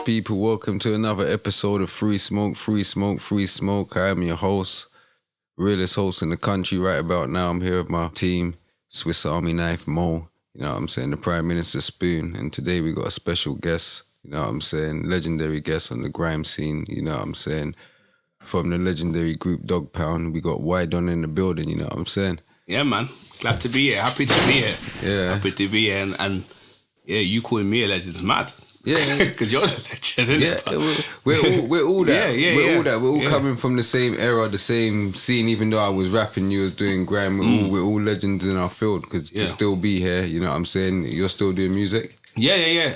people? Welcome to another episode of Free Smoke, Free Smoke, Free Smoke. I am your host, realest host in the country right about now. I'm here with my team, Swiss Army Knife, Mo, you know what I'm saying, the Prime Minister Spoon. And today we got a special guest, you know what I'm saying, legendary guest on the grime scene, you know what I'm saying. From the legendary group Dog Pound, we got Ydone in the building, you know what I'm saying. Yeah, man. Glad to be here. Happy to be here. Yeah. Happy to be here. And yeah, you calling me a legend is mad. Yeah. Because you're a legend, isn't it? We're all that. Yeah. All that. We're all coming from the same era, the same scene. Even though I was rapping, you was doing grime. We're all legends in our field. Because to still be here, you know what I'm saying? You're still doing music? Yeah.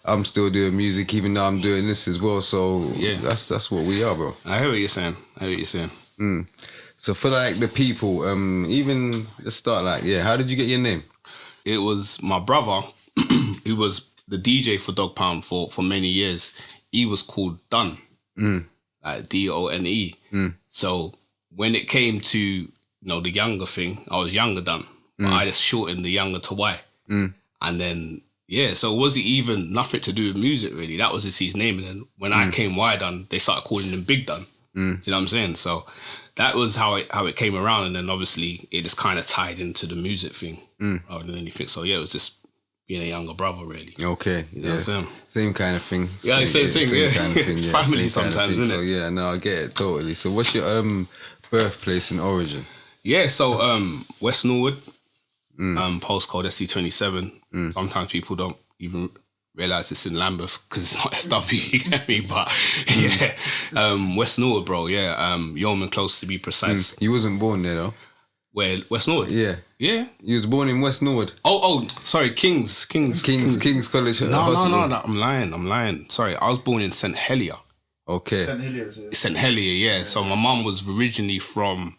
I'm still doing music, even though I'm doing this as well. So that's what we are, bro. I hear what you're saying. So for like the people, even let's start like, how did you get your name? It was my brother who was the DJ for Dog Pound for many years. He was called Done, like D-O-N-E. So when it came to the younger thing, I was Younger Done, but I just shortened the younger to Y. And then so it wasn't even nothing to do with music really. That was just his name. And then when I came Y Done, they started calling him Big Done. Do you know what I'm saying? So that was how it came around, and then obviously it just kind of tied into the music thing rather than anything. So it was just being a younger brother, really. Okay, you know same kind of thing. Yeah, same thing. Kind of thing. It's family sometimes, isn't it? So yeah, no, I get it totally. So what's your birthplace and origin? Yeah, so West Norwood, postcode SC27. Sometimes people don't even realise it's in Lambeth because it's not SW, you get me? But West Norwood, bro, Yeoman Close to be precise. You wasn't born there though? Where? West Norwood? Yeah. Yeah? You was born in West Norwood? Oh, sorry, King's College Hospital. No, I'm lying. Sorry, I was born in St Helier. Okay. St Helier, yeah. So my mum was originally from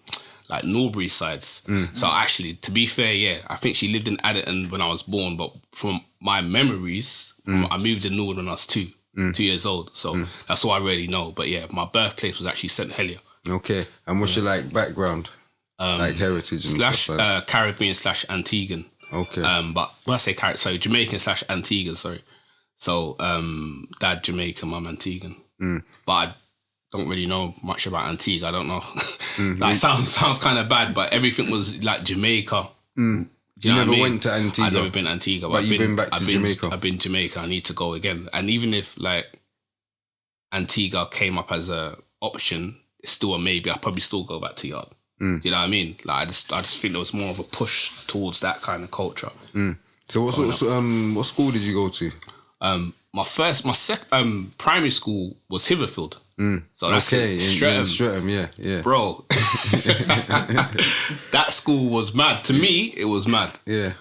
like Norbury sides. So actually, to be fair, I think she lived in Adderton when I was born, but from my memories, I moved to Norwood when I was 2 years old. So that's all I really know. But yeah, my birthplace was actually St Helier. Okay. And what's your like background? Like heritage and / stuff like Caribbean / Antiguan. Okay. But when I say Jamaican / Antiguan, sorry. So dad Jamaican, mum Antiguan. But I don't really know much about Antigua. I don't know. That sounds kind of bad, but everything was like Jamaica. You never went to Antigua? I've never been to Antigua. But you've been back to Jamaica? I've been Jamaica. I need to go again. And even if like Antigua came up as a option, it's still a maybe. I'll probably still go back to Yard. You know what I mean? Like I just think there was more of a push towards that kind of culture. So what school did you go to? My second primary school was Hitherfield. So that's okay, in Streatham, yeah. Bro, that school was mad. To me, it was mad. Yeah.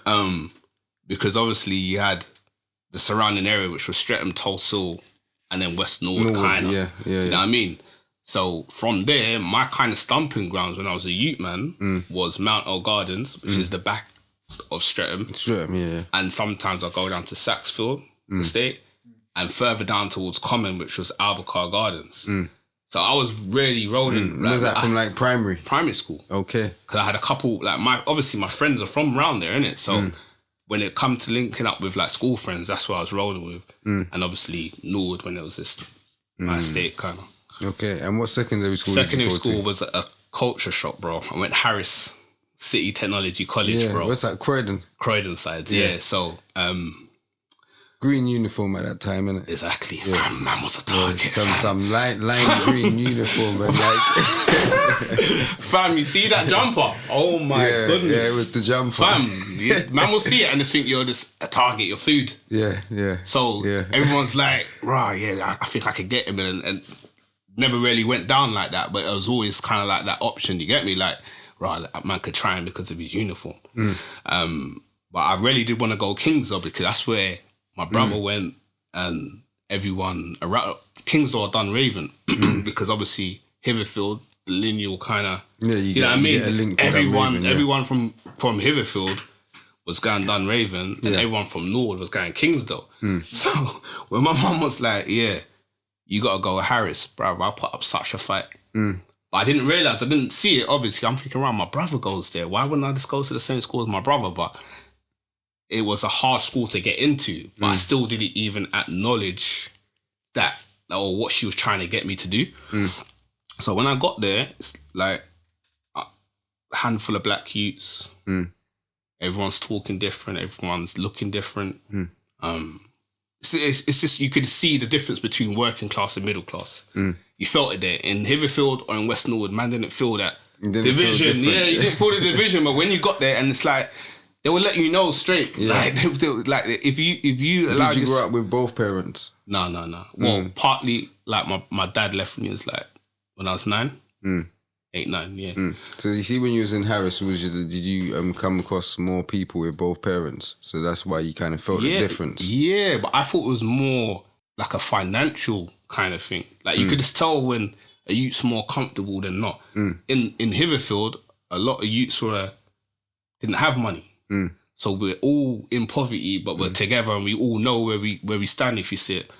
Because obviously you had the surrounding area, which was Streatham, Tulsa, and then West Norwood, kind of. Yeah. You know what I mean? So from there, my kind of stomping grounds when I was a youth man was Mount Earl Gardens, which is the back of Streatham. Streatham, yeah. And sometimes I go down to Saxfield Estate, and further down towards Common, which was Albacar Gardens. So I was really rolling. Was that from like primary? Primary school. Okay. Because I had a couple, like obviously my friends are from around there, innit? So when it come to linking up with like school friends, that's what I was rolling with. And obviously Norwood when it was this my estate kind of. Okay, and what secondary school Secondary school was a culture shock, bro. I went Harris City Technology College, bro. What's that, Croydon sides, yeah. So, green uniform at that time, innit? Exactly. Yeah. Man was a target. Some lime green uniform, man. Like, fam, you see that jumper? Oh my goodness. Yeah, it was the jumper. Fam, man will see it and just think you're just a target, your food. Yeah. So everyone's like, I think I could get him, and never really went down like that, but it was always kind of like that option, you get me? Like, that man could try him because of his uniform. But I really did want to go Kings though, because that's where my brother went, and everyone around Kingsdale done Raven because obviously Hitherfield, the lineal kind of, you know what I mean? Everyone from Hitherfield was going done Raven, and everyone from Norwood was going Kingsdale. So when my mum was like, you got to go with Harris, bruv, I put up such a fight. But I didn't realise, I didn't see it, obviously. I'm thinking, my brother goes there. Why wouldn't I just go to the same school as my brother? But it was a hard school to get into. But I still didn't even acknowledge that or what she was trying to get me to do. So when I got there, it's like a handful of black youths. Everyone's talking different. Everyone's looking different. It's just, you could see the difference between working class and middle class. You felt it there. In Hitherfield or in West Norwood, man didn't feel that division. Yeah, you didn't feel the division, but when you got there and it's like, they would let you know straight. Yeah. Like if you allow. Did you grow up with both parents? No. Well, partly like my dad left me was like when I was 9. 8, 9, yeah. So you see, when you was in Harris, did you come across more people with both parents? So that's why you kind of felt the difference. Yeah, but I thought it was more like a financial kind of thing. Like you could just tell when a youth's more comfortable than not. In Hitherfield, a lot of youths didn't have money. So we're all in poverty, but we're together and we all know where we stand, if you see it.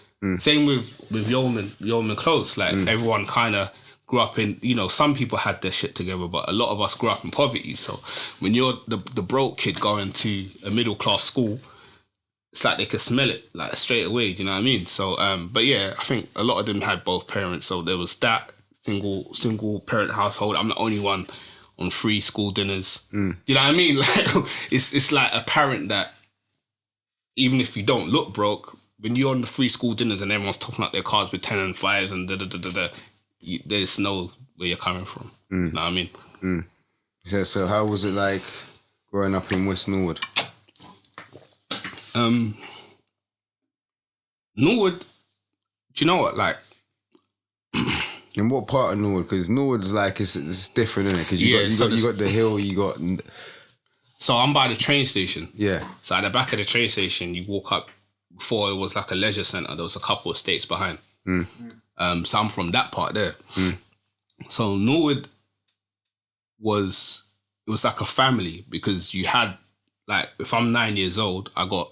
Same with Yeoman Close. Like everyone kind of grew up in, some people had their shit together, but a lot of us grew up in poverty. So when you're the broke kid going to a middle class school, it's like they could smell it like straight away. Do you know what I mean? So, but yeah, I think a lot of them had both parents. So there was that single parent household. I'm the only one on free school dinners. Do you know what I mean? Like it's like apparent that even if you don't look broke, when you're on the free school dinners and everyone's topping up their cards with 10 and 5s and there's no where you're coming from. You know what I mean? So how was it like growing up in West Norwood? Norwood, do you know what? Like, in what part of Norwood? Because Norwood's like it's different, isn't it? Because you got the hill, you got. So I'm by the train station. Yeah. So at the back of the train station, you walk up. Before it was like a leisure centre, there was a couple of estates behind. So I'm from that part there. So Norwood was like a family, because you had, like, if I'm 9 years old, I got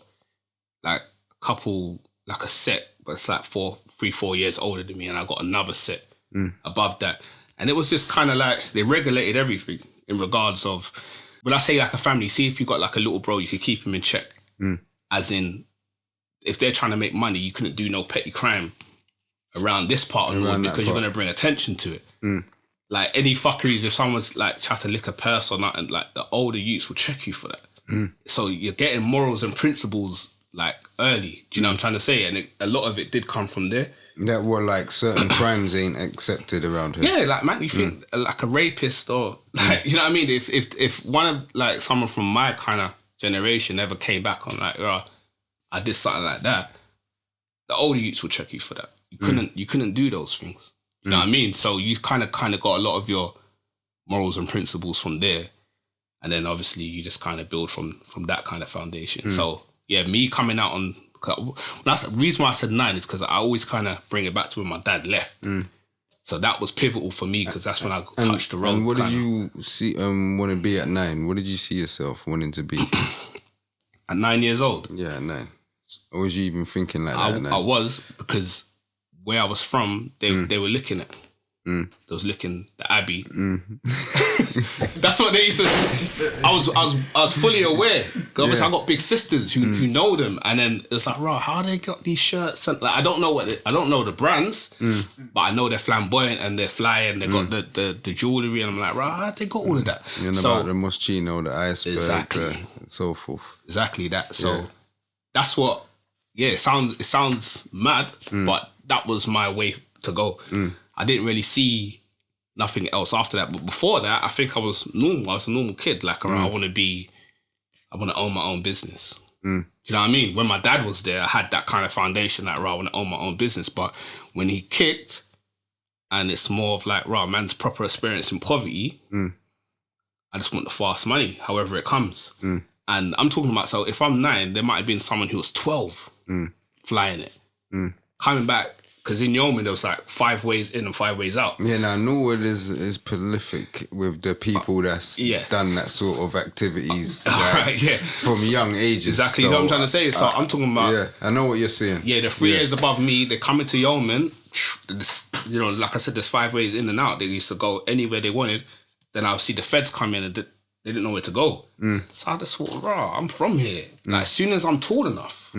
like a couple, like a set, but it's like 4 years older than me, and I got another set above that. And it was just kind of like, they regulated everything in regards of, when I say like a family, see if you got like a little bro, you could keep him in check. As in, if they're trying to make money, you couldn't do no petty crime around this part of the world, because you're going to bring attention to it. Like any fuckeries, if someone's like trying to lick a purse or nothing, like the older youths will check you for that. So you're getting morals and principles like early. Do you know what I'm trying to say? And a lot of it did come from there. That were like certain crimes ain't accepted around here. Yeah, like man, you think like a rapist or like, you know what I mean? If one of like someone from my kind of generation ever came back on like, I did something like that, the older youths would check you for that. You couldn't do those things. You know what I mean? So you kind of got a lot of your morals and principles from there. And then obviously you just kind of build from that kind of foundation. So yeah, me coming out on, that's the reason why I said 9 is because I always kind of bring it back to when my dad left. So that was pivotal for me, because that's when I touched the road. And what did you see want to be at 9? What did you see yourself wanting to be? At 9 years old? Yeah, at 9. Or was you even thinking like that at 9? I was, because where I was from, they were licking it. They was licking the Abbey. That's what they used to. I was fully aware. Obviously, I got big sisters who know them, and then it's like, right, how they got these shirts? And like, I don't know the brands, but I know they're flamboyant and they're fly and they got the jewellery, and I'm like, right, how they got all of that? You know about the Moschino, the iceberg, exactly, and so forth. Exactly that. So that's what. Yeah, it sounds mad, but that was my way to go. I didn't really see nothing else after that. But before that, I think I was normal. I was a normal kid. Like, I want to own my own business. Do you know what I mean? When my dad was there, I had that kind of foundation, like, I want to own my own business. But when he kicked, and it's more of like, man's proper experience in poverty, I just want the fast money, however it comes. And I'm talking about, so if I'm 9, there might have been someone who was 12 flying it. Coming back, because in Yeoman there was like 5 ways in and 5 ways out. Yeah, now Norwood is prolific with the people that's done that sort of activities from young ages. Exactly, what I'm trying to say. So I'm talking about... Yeah, I know what you're saying. Yeah, they're 3 years above me. They come into Yeoman, like I said, there's 5 ways in and out. They used to go anywhere they wanted. Then I'll see the feds come in and they didn't know where to go. So I just thought, I'm from here. Like, as soon as I'm tall enough,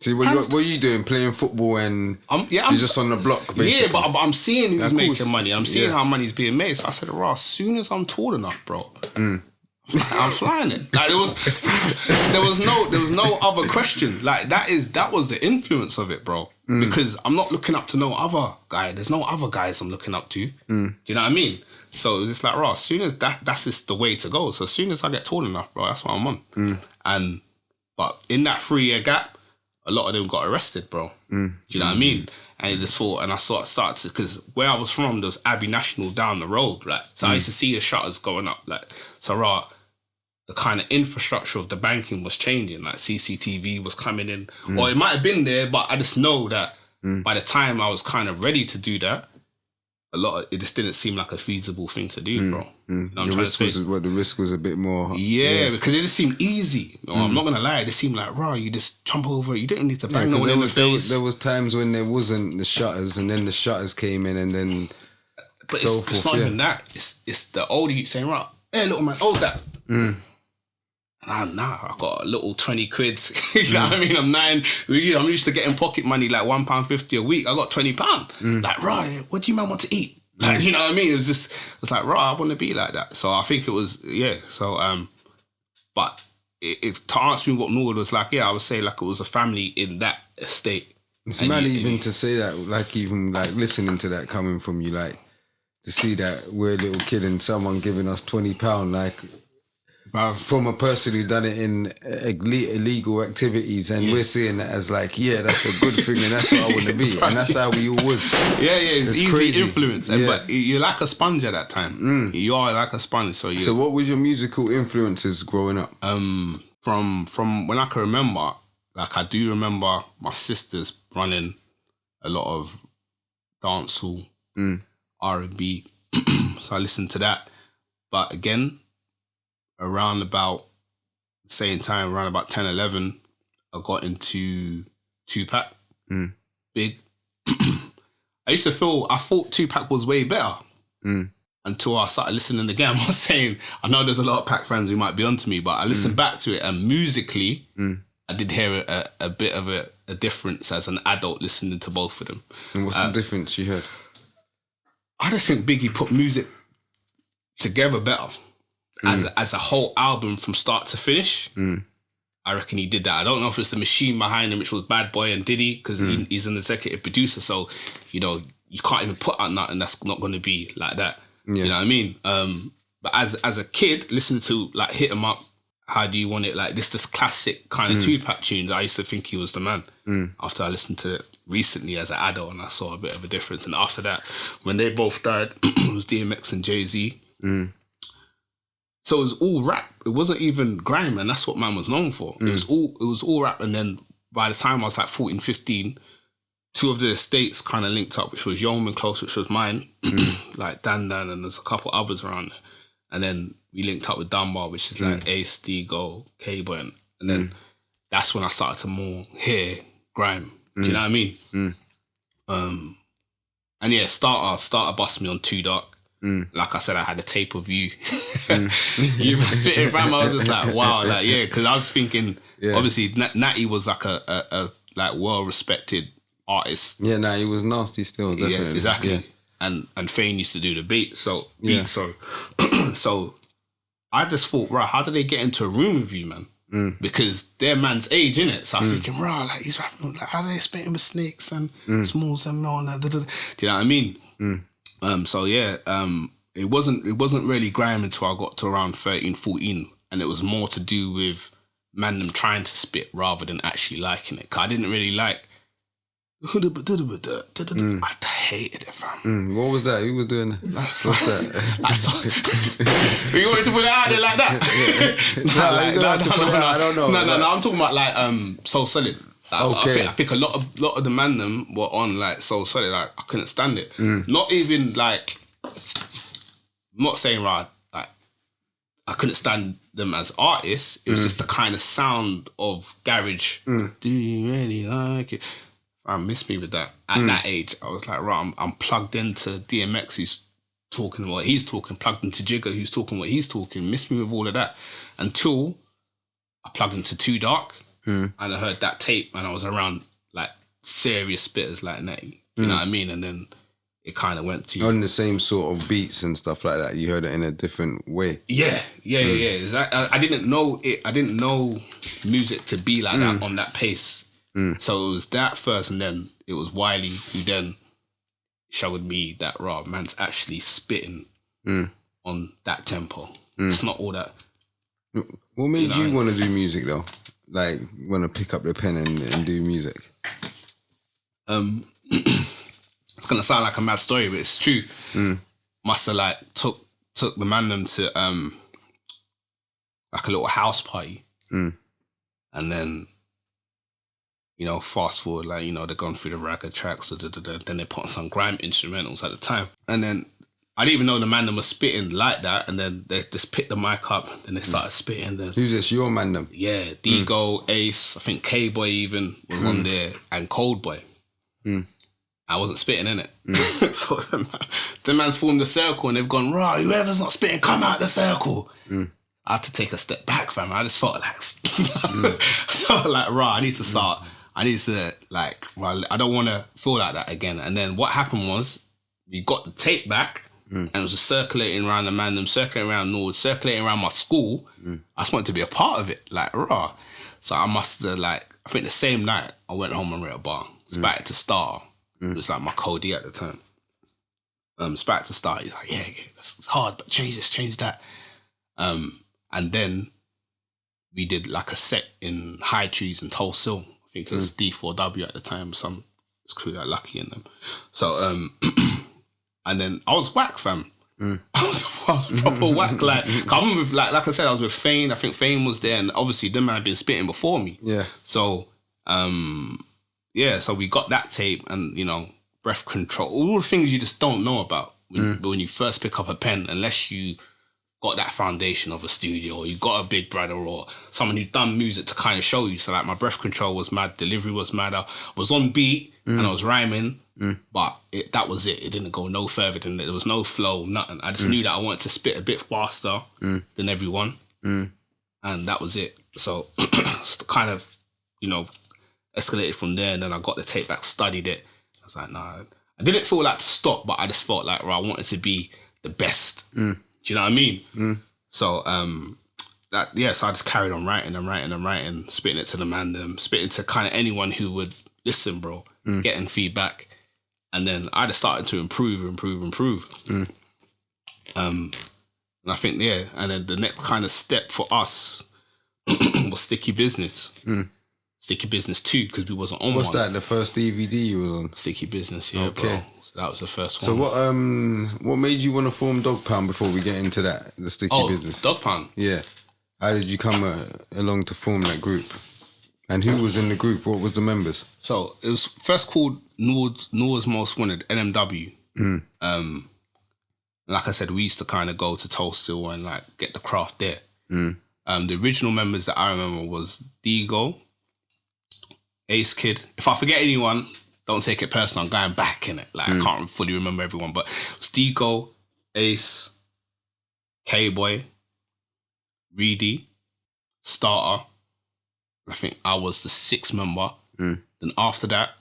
See, what are you doing? Playing football and I'm you're just on the block, basically. Yeah, but I'm seeing who's making money. I'm seeing Yeah. how money's being made. So I said, "Right, as soon as I'm tall enough, bro, I'm flying it." Like there was no other question. Like that was the influence of it, bro. Because I'm not looking up to no other guy. There's no other guys I'm looking up to. Do you know what I mean? So it was just like, right, as soon as that's just the way to go. So as soon as I get tall enough, bro, that's what I'm on. But in that 3-year gap, a lot of them got arrested, bro. Do you know what I mean? And I just thought, and I sort of started to, because where I was from, there was Abbey National down the road, like, so I used to see the shutters going up, like, so right, the kind of infrastructure of the banking was changing, like CCTV was coming in, or it might have been there, but I just know that by the time I was kind of ready to do that, it just didn't seem like a feasible thing to do, bro. You know what I'm trying to say? The risk was a bit more. Yeah, because it just seemed easy. No, I'm not gonna lie, it just seemed like, raw, you just jump over it. You didn't need to bang no one in the face. There was times when there wasn't the shutters, and then the shutters came in, and then. But it's not even that. It's the older you saying, right, hey, little man, hold that. Nah, I got a little 20 quids. You know what I mean? I'm 9. I'm used to getting pocket money like £1.50 a week. I got £20. Like, right, what do you man want to eat? Like, you know what I mean? It's like, right, I want to be like that. So I think it was, yeah. So, but if to answer me what Norwood was like, yeah, I would say like it was a family in that estate. It's mad even to say that, like even like listening to that coming from you, like to see that we're a little kid and someone giving us £20, like. From a person who done it in illegal activities, and we're seeing that as like, yeah, that's a good thing, and that's what I want to be, and that's how we all was. Yeah, it's easy crazy. Influence, but you're like a sponge at that time. You are like a sponge. So what was your musical influences growing up? From when I can remember, like I do remember my sisters running a lot of dancehall, R&B, so I listened to that. But again, around about the same time, around about 10, 11, I got into Tupac. Big. I thought Tupac was way better until I started listening again. I was saying, I know there's a lot of Pac fans who might be onto me, but I listened back to it, and musically, I did hear a bit of a difference as an adult listening to both of them. And what's the difference you heard? I just think Biggie put music together better. As a whole album from start to finish, I reckon he did that. I don't know if it's the machine behind him, which was Bad Boy and Diddy, because he's an executive producer. So, you know, you can't even put out nothing that's not going to be like that. Yeah. You know what I mean? But as a kid, listening to like Hit 'Em Up, How Do You Want It, like this classic kind of Tupac tunes, I used to think he was the man. After I listened to it recently as an adult, and I saw a bit of a difference. And after that, when they both died, it was DMX and Jay-Z. So it was all rap. It wasn't even grime, and that's what man was known for. It was all rap. And then by the time I was like 14, 15, two of the estates kind of linked up, which was Yeoman Close, which was mine, like Dan, and there's a couple others around there. And then we linked up with Dunbar, which is like Ace, Digo, K-Boy. And then that's when I started to more hear grime. Do you know what I mean? And yeah, Starter bust me on Too Dark. Like I said, I had a tape of you. You were spitting ram. I was just like, wow, like yeah, because I was thinking, obviously, Natty was like a like well respected artist. Yeah, he was nasty still. Definitely. Yeah, exactly. Yeah. And Fane used to do the beat. So so I just thought, right, how did they get into a room with you, man? Because they're man's age, innit? So I was thinking, right, like he's rapping, like how are they spitting with snakes and smalls and all that? Do you know what I mean? So yeah, it wasn't really grime until I got to around 13, 14, and it was more to do with man them trying to spit rather than actually liking it. 'Cause I didn't really like. I hated it, fam. What was that? Who was doing that? What's that? You want me to put it out there like that? I don't know. No. I'm talking about like Soul Solid. Like, okay. I think a lot of the man them were on like Soul Solid. Like I couldn't stand it. Not even like. I'm not saying right. Like I couldn't stand them as artists. It was just the kind of sound of garage. Do you really like it? I miss me with that. At that age, I was like, right, I'm plugged into DMX, who's talking what he's talking, plugged into Jigga, who's talking what he's talking. Miss me with all of that until I plugged into Too Dark. and I heard that tape, and I was around like serious spitters like Netty. You know what I mean? And then it kind of went to on the same sort of beats and stuff like that. You heard it in a different way. Yeah. I didn't know it. I didn't know music to be like that on that pace. So it was that first, and then it was Wiley who then showed me that raw man's actually spitting on that tempo. It's not all that. What made you want to do music though? Like, want to pick up the pen and do music? It's gonna sound like a mad story, but it's true. Must have like took the man them to like a little house party, and then fast forward, like they're going through the ragga tracks, then they put on some grime instrumentals at the time, and then I didn't even know the man them was spitting like that, and then they just picked the mic up, then they started spitting. Then who's this? Your man them? Yeah, Digo, Ace, I think K-Boy even was on there, and Cold Boy. I wasn't spitting in it. So the man's formed a circle and they've gone, right, whoever's not spitting, come out the circle. I had to take a step back, fam. I just felt like, so like, right, I need to start. I need to like, well, I don't want to feel like that again. And then what happened was we got the tape back and it was just circulating around the man, them circulating around Norwood, circulating around my school. I just wanted to be a part of it, like, raw. So I must have I think the same night I went home and read a bar. Spat to Star. It was like my code at the time. Spat to Star. He's like, yeah, it's hard, but change this, change that. And then we did like a set in High Trees and Tulsa. I think it was D4W at the time. Some crew that Lucky in them. So, and then I was whack, fam. I was proper whack. Like, I remember, like I said, I was with Fane. I think Fane was there, and obviously them man had been spitting before me. Yeah. So, so we got that tape and, breath control, all the things you just don't know about when you first pick up a pen, unless you got that foundation of a studio or you got a big brother or someone who done music to kind of show you. So like my breath control was mad, delivery was mad. I was on beat and I was rhyming, but that was it. It didn't go no further than that. There was no flow, nothing. I just knew that I wanted to spit a bit faster than everyone. And that was it. So kind of, escalated from there, and then I got the tape back, studied it. I was like, nah, I didn't feel like to stop, but I just felt like, I wanted to be the best. Do you know what I mean? So, so I just carried on writing and writing and writing, spitting it to the man, spitting to kind of anyone who would listen, bro, getting feedback. And then I just started to improve. And I think, and then the next kind of step for us was Sticky Business. Sticky Business 2, because we wasn't on What's that, the first DVD you was on? Sticky Business, yeah, okay. Bro. So that was the first one. So what made you want to form Dog Pound before we get into that, the Sticky Business? Dog Pound? Yeah. How did you come along to form that group? And who was in the group? What was the members? So it was first called Norwood's Most Wanted, NMW. Like I said, we used to kind of go to Tulsa and like get the craft there. The original members that I remember was Digo, Ace Kid. If I forget anyone, don't take it personal. I'm going back in it. Like I can't fully remember everyone, but it was Digo, Ace, K-Boy, Reedy, Starter. I think I was the 6th member. Then after that,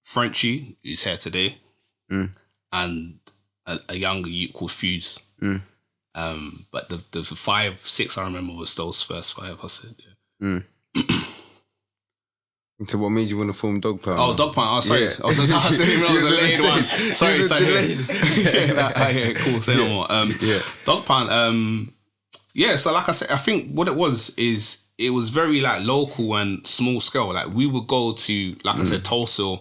Frenchie, who's here today, and a younger youth called Fuse. But the 5, 6 I remember was those first 5. I said, yeah. So what made you want to form Dog Pound? Oh, Dog Pound. Oh, sorry. Yeah. I was a delayed one. Sorry. Yeah, cool. Say no more. Dog Pound. So like I said, I think what it was is it was very like local and small scale. Like we would go to, like I said, Tulsa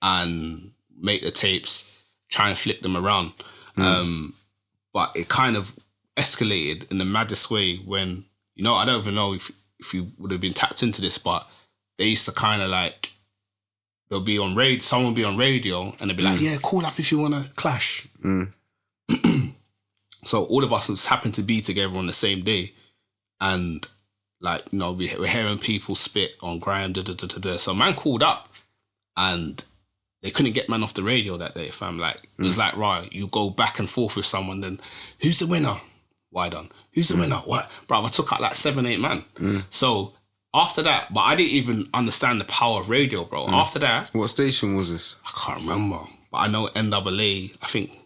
and make the tapes, try and flip them around. But it kind of escalated in the maddest way when, I don't even know if you would have been tapped into this, but they used to kind of like, they'll be on radio, someone would be on radio and they'd be like, yeah, call up if you want to clash. So all of us just happened to be together on the same day. And like, we're hearing people spit on Grime, So man called up and they couldn't get man off the radio that day, fam. Like, it was like, right, you go back and forth with someone, then who's the winner? Ydone. Who's the winner? What? Bro, I took out like 7, 8 man. So after that, but I didn't even understand the power of radio, bro. After that, What station was this? I can't remember, but I know NAA. I think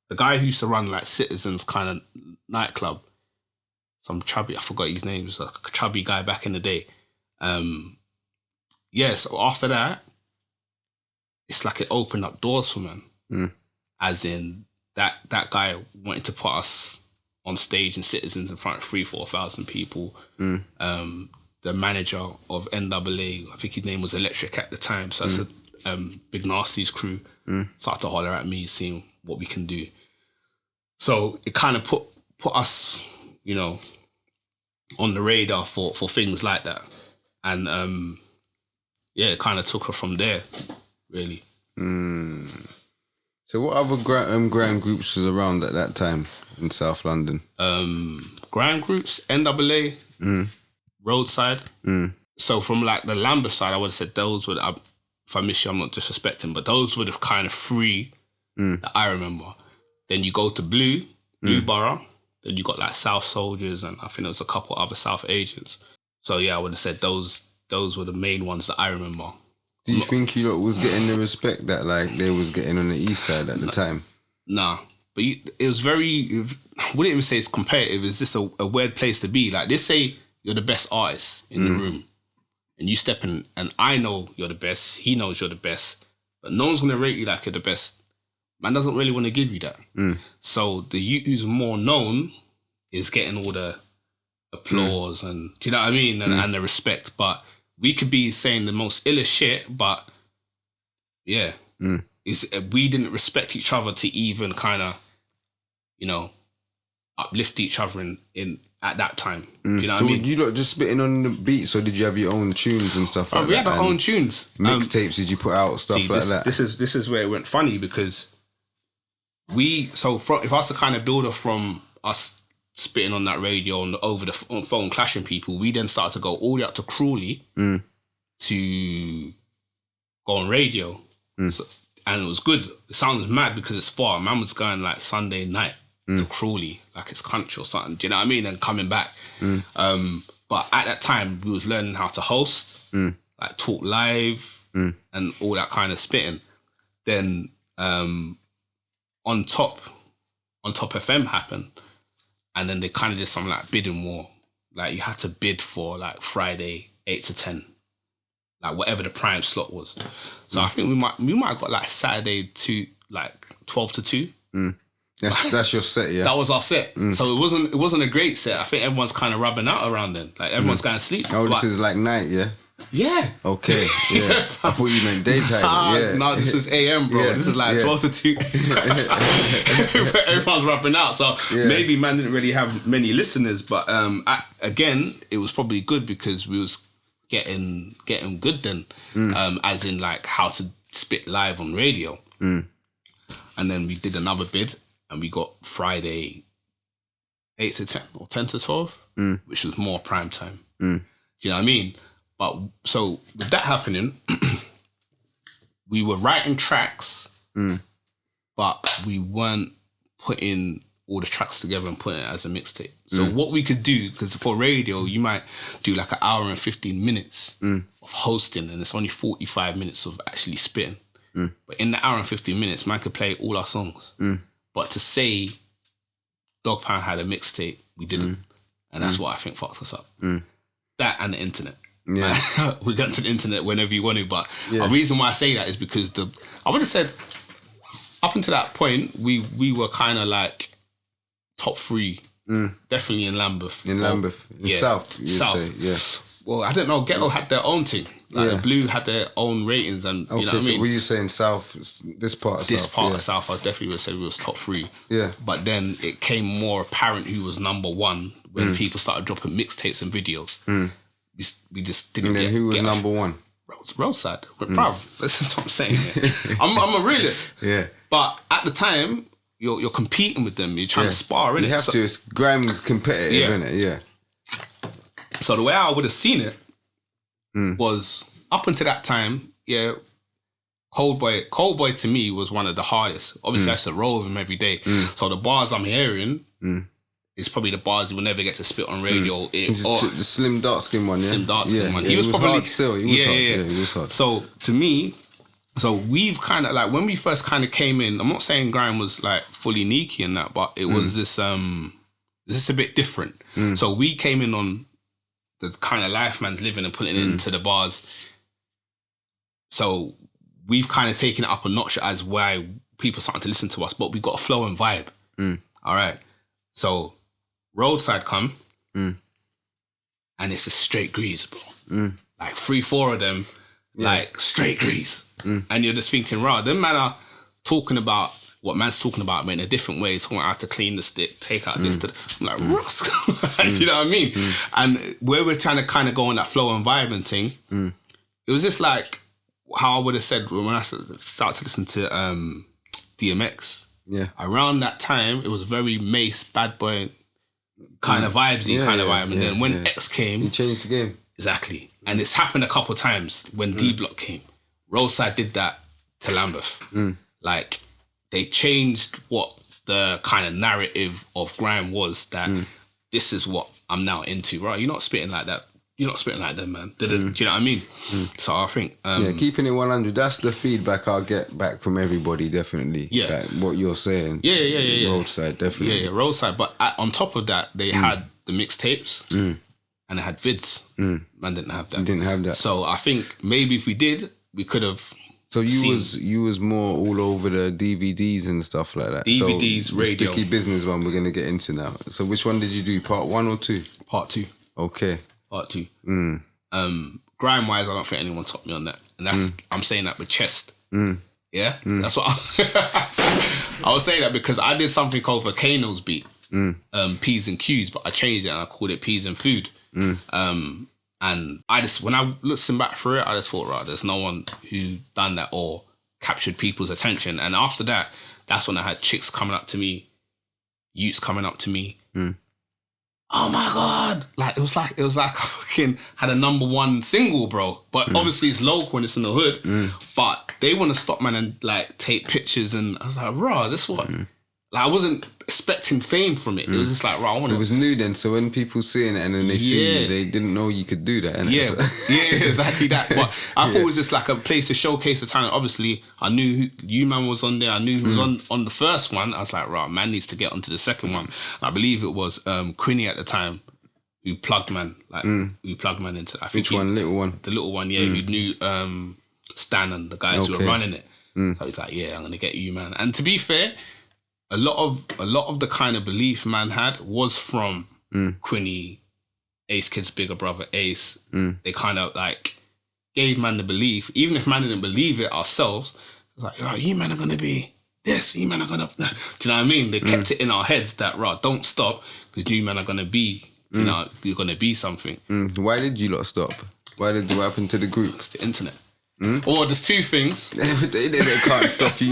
the guy who used to run like Citizens kind of nightclub, some chubby, I forgot his name. He was a chubby guy back in the day. So after that, it's like it opened up doors for me. As in that guy wanted to put us on stage in Citizens in front of 3,000-4,000 people. The manager of NAA, I think his name was Electric at the time. So I said, Big Nasty's crew started to holler at me, seeing what we can do. So it kind of put us, you know, on the radar for things like that. And it kind of took her from there, really. So what other grime groups was around at that time in South London? Grime groups, NAA, Roadside. So from like the Lambeth side, I would have said those were, if I miss you, I'm not disrespecting, but those were the kind of three that I remember. Then you go to Blue Borough, then you got like South Soldiers, and I think there was a couple other South Agents. So yeah, I would have said those were the main ones that I remember. Do you think you lot was getting the respect that like they was getting on the east side at the time? Nah, but it was very, I wouldn't even say it's competitive, it's just a weird place to be. Like, they say you're the best artist in the room, and you step in, and I know you're the best, he knows you're the best, but no one's going to rate you like you're the best. Man doesn't really want to give you that. So the youth who's more known is getting all the applause and, do you know what I mean? And the respect. But we could be saying the most illest shit, but yeah, we didn't respect each other to even kind of, you know, uplift each other in at that time. Do you know what I mean? You lot just spitting on the beats, or did you have your own tunes and stuff like that? We had our own tunes. Mixtapes, did you put out stuff like that? This is where it went funny, because if I was to kind of build it from us spitting on that radio and over the phone clashing people, we then started to go all the way up to Crawley to go on radio. So, and it was good. It sounds mad because it's far. Man was going like Sunday night to Crawley, like it's country or something. Do you know what I mean? And coming back. But at that time, we was learning how to host, like talk live and all that kind of spitting. Then on top FM happened. And then they kind of did something like bidding war. Like, you had to bid for like Friday 8 to 10, like whatever the prime slot was. So I think we might have got like Saturday to like 12 to 2. That's your set, yeah. That was our set. So it wasn't a great set. I think everyone's kind of rubbing out around then. Like, everyone's going to sleep. Oh, this is like night, yeah. Yeah. Okay. Yeah. I thought you meant daytime. Yeah. No, this is AM, bro. Yeah. This is like 12 to 2. Everyone's rapping out. So maybe man didn't really have many listeners, but again, it was probably good because we was getting good then, as in like how to spit live on radio. And then we did another bid, and we got Friday 8 to 10 or 10 to 12, which was more prime time. Do you know what I mean? But so with that happening, we were writing tracks, but we weren't putting all the tracks together and putting it as a mixtape. So what we could do, because for radio, you might do like an hour and 15 minutes of hosting, and it's only 45 minutes of actually spitting. But in the hour and 15 minutes, man could play all our songs. But to say Dog Pound had a mixtape, we didn't. And that's what I think fucked us up. That and the internet. Yeah. We got to the internet whenever you wanted, but the reason why I say that is because I would have said up until that point we were kind of like top 3, definitely in Lambeth. In South, you'd say, yeah. Well, I don't know. Ghetto had their own thing. Like Blue had their own ratings, and you know what I mean. Were you saying South? This part of South, I definitely would say we was top 3. Yeah. But then it came more apparent who was number 1 when people started dropping mixtapes and videos. We just didn't. And then who was number 1? Roadside. Bro, listen to what I'm saying. I'm a realist. Yeah. But at the time, you're competing with them. You're trying to spar, innit? You have to. It's Grime's competitive, innit? Yeah. So the way I would have seen it was up until that time, Cold Boy to me was one of the hardest. Obviously, I used to roll with him every day. So the bars I'm hearing is probably the bars you will never get to spit on radio. The slim dark skin one, yeah. Slim dark skin one. Yeah, He was probably hard still. He was hard. Yeah. He was hard. So to me, we've kind of like when we first kind of came in. I'm not saying Grime was like fully Niki and that, but it was this a bit different. So we came in on the kind of life man's living and putting it into the bars. So we've kind of taken it up a notch as why people starting to listen to us, but we've got a flow and vibe. All right. So Roadside come and it's a straight grease, bro. Like 3-4 of them, like straight grease. And you're just thinking, right, them man are talking about what man's talking about, but in a different way, talking about how to clean the stick, take out this. I'm like, Rusk. You know what I mean? And where we're trying to kind of go on that flow and vibe and thing, it was just like how I would have said when I started to listen to DMX. Yeah. Around that time, it was very Mace, Bad Boy kind of vibesy kind of vibe. And then when X came... He changed the game. Exactly. And it's happened a couple of times when D-Block came. Roadside did that to Lambeth. Like, they changed what the kind of narrative of Grime was, that this is what I'm now into, right? You're not spitting like that. You're not spitting like them, man. Do you know what I mean? So I think... keeping it 100, that's the feedback I'll get back from everybody, definitely. Yeah. Like what you're saying. Yeah. Roadside, definitely. Yeah, Roadside. But on top of that, they had the mixtapes and they had vids. Man didn't have that. Didn't have that. So I think maybe if we did, we could have... So you was more all over the DVDs and stuff like that. DVDs, so radio. The Sticky Business one we're going to get into now. So which one did you do? Part 1 or 2? Part 2. Okay. Part 2. Grime wise, I don't think anyone topped me on that. And that's I'm saying that with chest. Yeah? That's what I was saying that because I did something called Volcanoes beat. P's and Q's, but I changed it and I called it P's and Food. And I just, when I listened back through it, I just thought, right, there's no one who done that or captured people's attention. And after that, that's when I had chicks coming up to me, youths coming up to me. Oh my God. Like, it was like I fucking had a #1 single, bro. But obviously it's local and it's in the hood. But they want to stop, man, and like take pictures. And I was like, raw, this what? Like, I wasn't expecting fame from it. It was just like, right, I want to... It was new then, so when people seeing it and then they see you, they didn't know you could do that, innit? Yeah, exactly that. But I thought it was just like a place to showcase the talent. Obviously, I knew you man was on there. I knew who was on the first one. I was like, right, man needs to get onto the second one. I believe it was Quinny at the time who plugged man, who plugged man into that. Which one? Little one? The little one, yeah, who knew Stan and the guys who were running it. So he's like, yeah, I'm going to get you, man. And to be fair... A lot of the kind of belief man had was from Quinny, Ace Kid's bigger brother, Ace. They kind of like gave man the belief, even if man didn't believe it ourselves. It was like, right, you man are gonna be this, you man are gonna. Do you know what I mean? They kept it in our heads that right, don't stop because you man are gonna be, you know, you're gonna be something. Why did you lot stop? What happened to the group? It's the internet. Or there's two things. they can't stop you.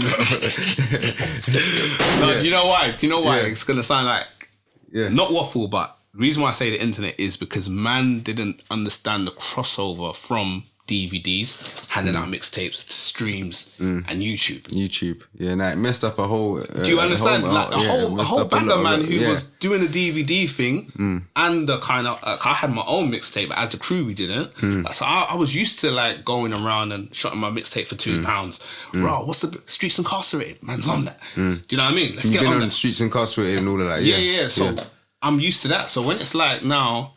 No, do you know why? Yeah. It's gonna sound like not waffle, but the reason why I say the internet is because man didn't understand the crossover from DVDs, handing out mixtapes, streams, and YouTube. Yeah, nah, it messed up a whole. Do you understand? Like a whole band of man who was doing the DVD thing and the kind of I had my own mixtape, but as a crew we didn't. So I was used to like going around and shotting my mixtape for £2. Bro, what's the Streets Incarcerated? Man's on that. Do you know what I mean? Let's get on that. Streets Incarcerated and all of that. Yeah. So I'm used to that. So when it's like now.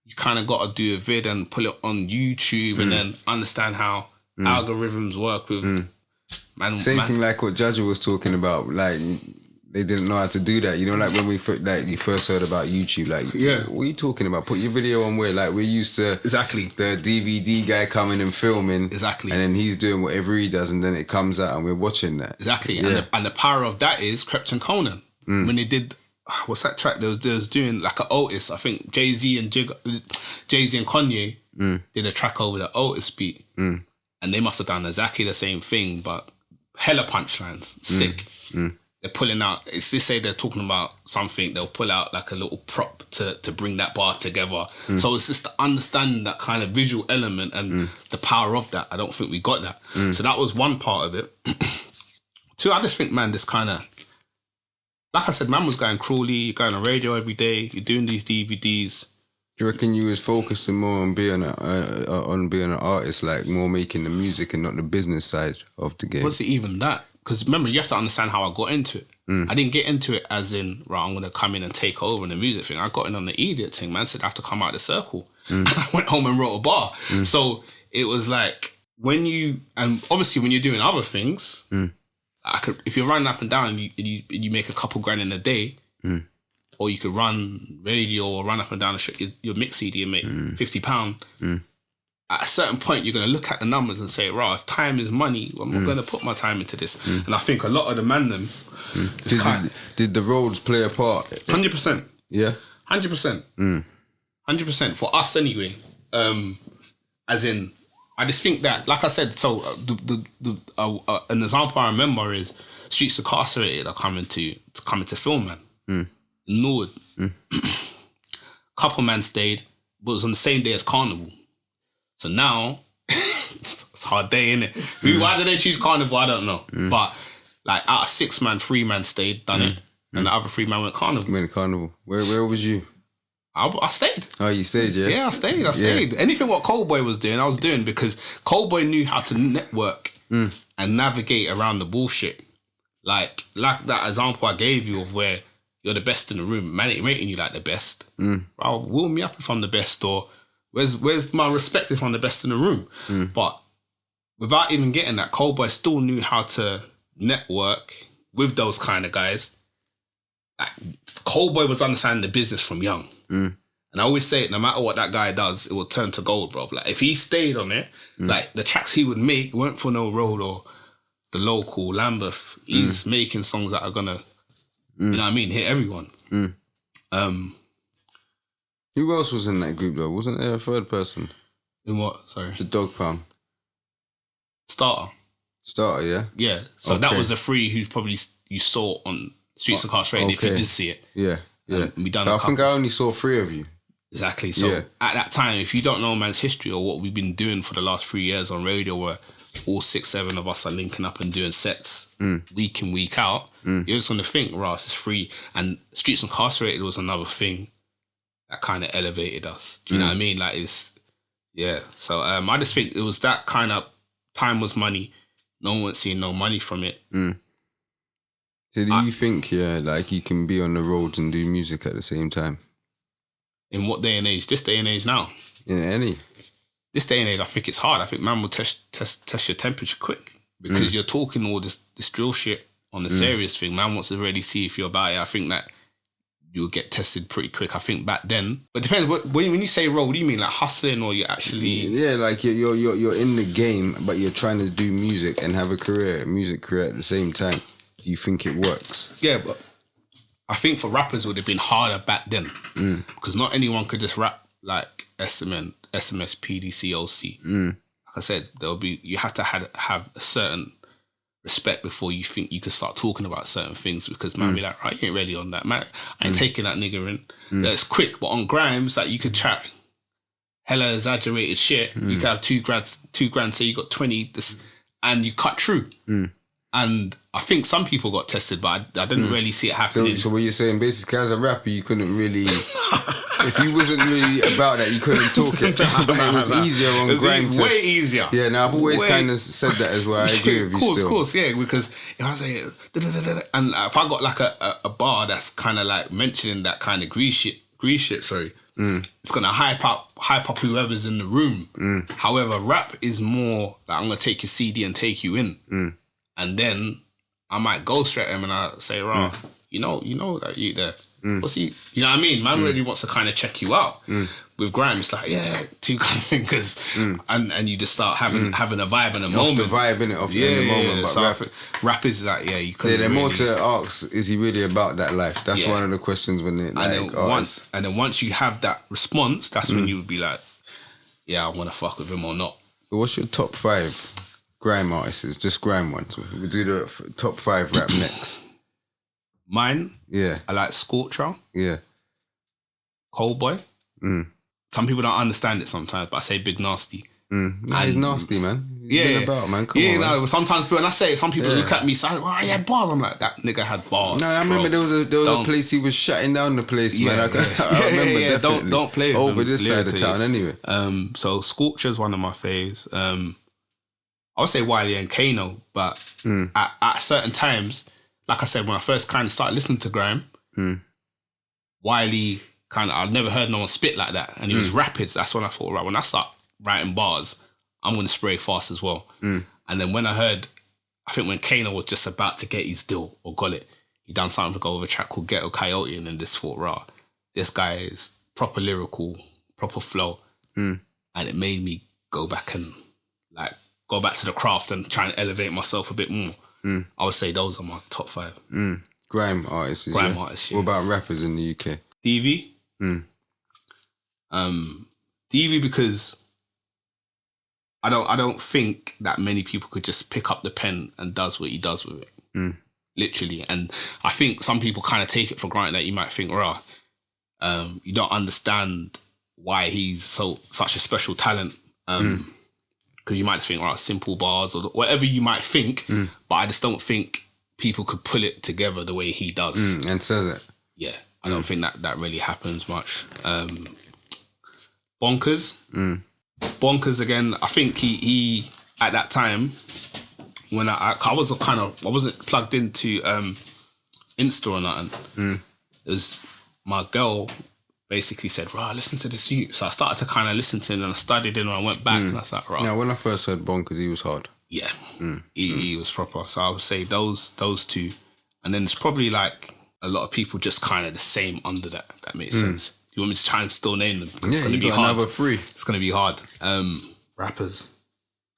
You kind of got to do a vid and put it on YouTube and then understand how algorithms work with man. Same thing like what Judge was talking about. Like they didn't know how to do that. You know, like when you first heard about YouTube. Like, what are you talking about? Put your video on where? Like we're used to the DVD guy coming and filming and then he's doing whatever he does and then it comes out and we're watching that and the power of that is Krypton Conan when they did. What's that track? They was doing like an Otis. I think Jay-Z and Kanye did a track over the Otis beat, and they must have done exactly the same thing, but hella punchlines, sick. They're pulling out. They say they're talking about something. They'll pull out like a little prop to bring that bar together. So it's just understanding that kind of visual element and the power of that. I don't think we got that. So that was one part of it. Two, I just think, man, this kind of like I said, man was going Crawley, you're going on radio every day, you're doing these DVDs. Do you reckon you was focusing more on being an artist, like more making the music and not the business side of the game? Was it even that? Because remember, you have to understand how I got into it. I didn't get into it as in, right, I'm going to come in and take over in the music thing. I got in on the idiot thing. Man said I have to come out of the circle. I went home and wrote a bar. So it was like, and obviously when you're doing other things, if you're running up and down and you make a couple grand in a day, or you could run radio or run up and down your mix CD and make £50. At a certain point, you're going to look at the numbers and say, right, if time is money, I'm not going to put my time into this. And I think a lot of the man them... Did the roads play a part? 100%. Yeah? 100%. 100%. For us anyway. As in, I just think that, like I said, so an example I remember is Streets Incarcerated are coming to film, man. Norwood. Couple man stayed, but it was on the same day as Carnival. So now it's a hard day, innit? Why did they choose Carnival? I don't know. But like out of 6 man, 3 man stayed, done it, and the other 3 man went Carnival. Went Carnival. Where was you? I stayed. Oh, you stayed, yeah? Yeah, I stayed. Yeah. Anything what Coldboy was doing, I was doing because Coldboy knew how to network and navigate around the bullshit. Like that example I gave you of where you're the best in the room. Man ain't rating you like the best. I'll will me up if I'm the best, or where's my respect if I'm the best in the room? But without even getting that, Coldboy still knew how to network with those kind of guys. Like, Coldboy was understanding the business from young. And I always say it, no matter what that guy does, it will turn to gold, bro. Like if he stayed on it, like the tracks he would make weren't for no road or the local Lambeth. He's making songs that are gonna, you know what I mean, hit everyone. Who else was in that group though? Wasn't there a third person? In what? Sorry. The Dog Pound. Starter, yeah. Yeah. So that was the 3 who probably you saw on Streets Incarcerated if you did see it. Yeah. We done I think I only saw 3 of you. Exactly. So at that time, if you don't know man's history or what we've been doing for the last 3 years on radio, where all 6, 7 of us are linking up and doing sets week in, week out, you're just going to think, Ross is free. And Streets Incarcerated was another thing that kind of elevated us. Do you know what I mean? Like So I just think it was that kind of time was money. No one was seeing no money from it. So do you think, like you can be on the road and do music at the same time? In what day and age? This day and age now. In any? This day and age, I think it's hard. I think man will test your temperature quick because you're talking all this drill shit on the serious thing. Man wants to really see if you're about it. I think that you'll get tested pretty quick. I think back then, but it depends. When you say road, what do you mean like hustling or you actually? Yeah, like you're in the game, but you're trying to do music and have a music career at the same time. Do you think it works? Yeah, but I think for rappers it would have been harder back then because not anyone could just rap like SMS, PDC, OC. Like I said, you have to have a certain respect before you think you could start talking about certain things because man be like, right, you ain't ready on that, man. I ain't taking that nigga in. That's quick, but on Grimes, like you could chat hella exaggerated shit. You could have 2 grand, say you got 20, and you cut through. And I think some people got tested, but I didn't really see it happening. So what you're saying, basically, as a rapper, you couldn't really... if you wasn't really about that, you couldn't talk it. But it was easier on Grime. Way easier. Yeah, now I've always kind of said that as well. I agree with you still. Of course, yeah, because if I say... and if I got like a bar that's kind of like mentioning that kind of grease shit, it's going to hype up whoever's in the room. However, rap is more like, I'm going to take your CD and take you in. And then I might ghostwrite him and I say, right, you know that you there. What's he? You know what I mean? Man really wants to kind of check you out. With Grime, it's like, 2 kind of fingers, and you just start having a vibe in a moment. Off the vibe in it, in the moment. But so rap is like, you couldn't. They're more to ask, is he really about that life? That's one of the questions when it and then once you have that response, that's when you would be like, I want to fuck with him or not. So what's your top 5 Grime artists? Just Grime ones. We do the top 5 rap next. Mine? Yeah. I like Scorcher. Yeah. Coldboy. Some people don't understand it sometimes, but I say Big Nasty. He's nasty, man. been about, man? Come on, man. Sometimes when I say it, some people look at me saying, "Oh, he had bars." I'm like, that nigga had bars. No, I remember there was a place he was shutting down the place, man. I remember definitely. Don't play over this side of town anyway. So Scorcher's one of my faves. I would say Wiley and Kano, but at certain times, like I said, when I first kind of started listening to grime, Wiley I'd never heard no one spit like that, and he was rapid. So that's when I thought, right, when I start writing bars, I'm going to spray fast as well. And then when I heard, I think when Kano was just about to get his deal or got it, he done something to go with a track called Ghetto Coyote, and then just thought, rah, this guy is proper lyrical, proper flow. And it made me go back to the craft and try and elevate myself a bit more. I would say those are my top 5. Grime artists. Artists, yeah. What about rappers in the UK? DV? DV, because I don't think that many people could just pick up the pen and does what he does with it. Literally. And I think some people kind of take it for granted that you might think, rah, you don't understand why he's such a special talent. Because you might just think, right, simple bars or whatever you might think, but I just don't think people could pull it together the way he does. And says it. Yeah, I don't think that really happens much. Bonkers. Bonkers again, I think he at that time, when I wasn't plugged into Insta or nothing. It was my girl basically said, right, listen to this youth. So I started to kind of listen to him and I studied him and I went back and I was like, right. Yeah, when I first heard Bonkers, he was hard. Yeah, he was proper. So I would say those two. And then it's probably like a lot of people just kind of the same under that. That makes sense. You want me to try and still name them? It's going to be hard. Another 3. It's going to be hard. Rappers.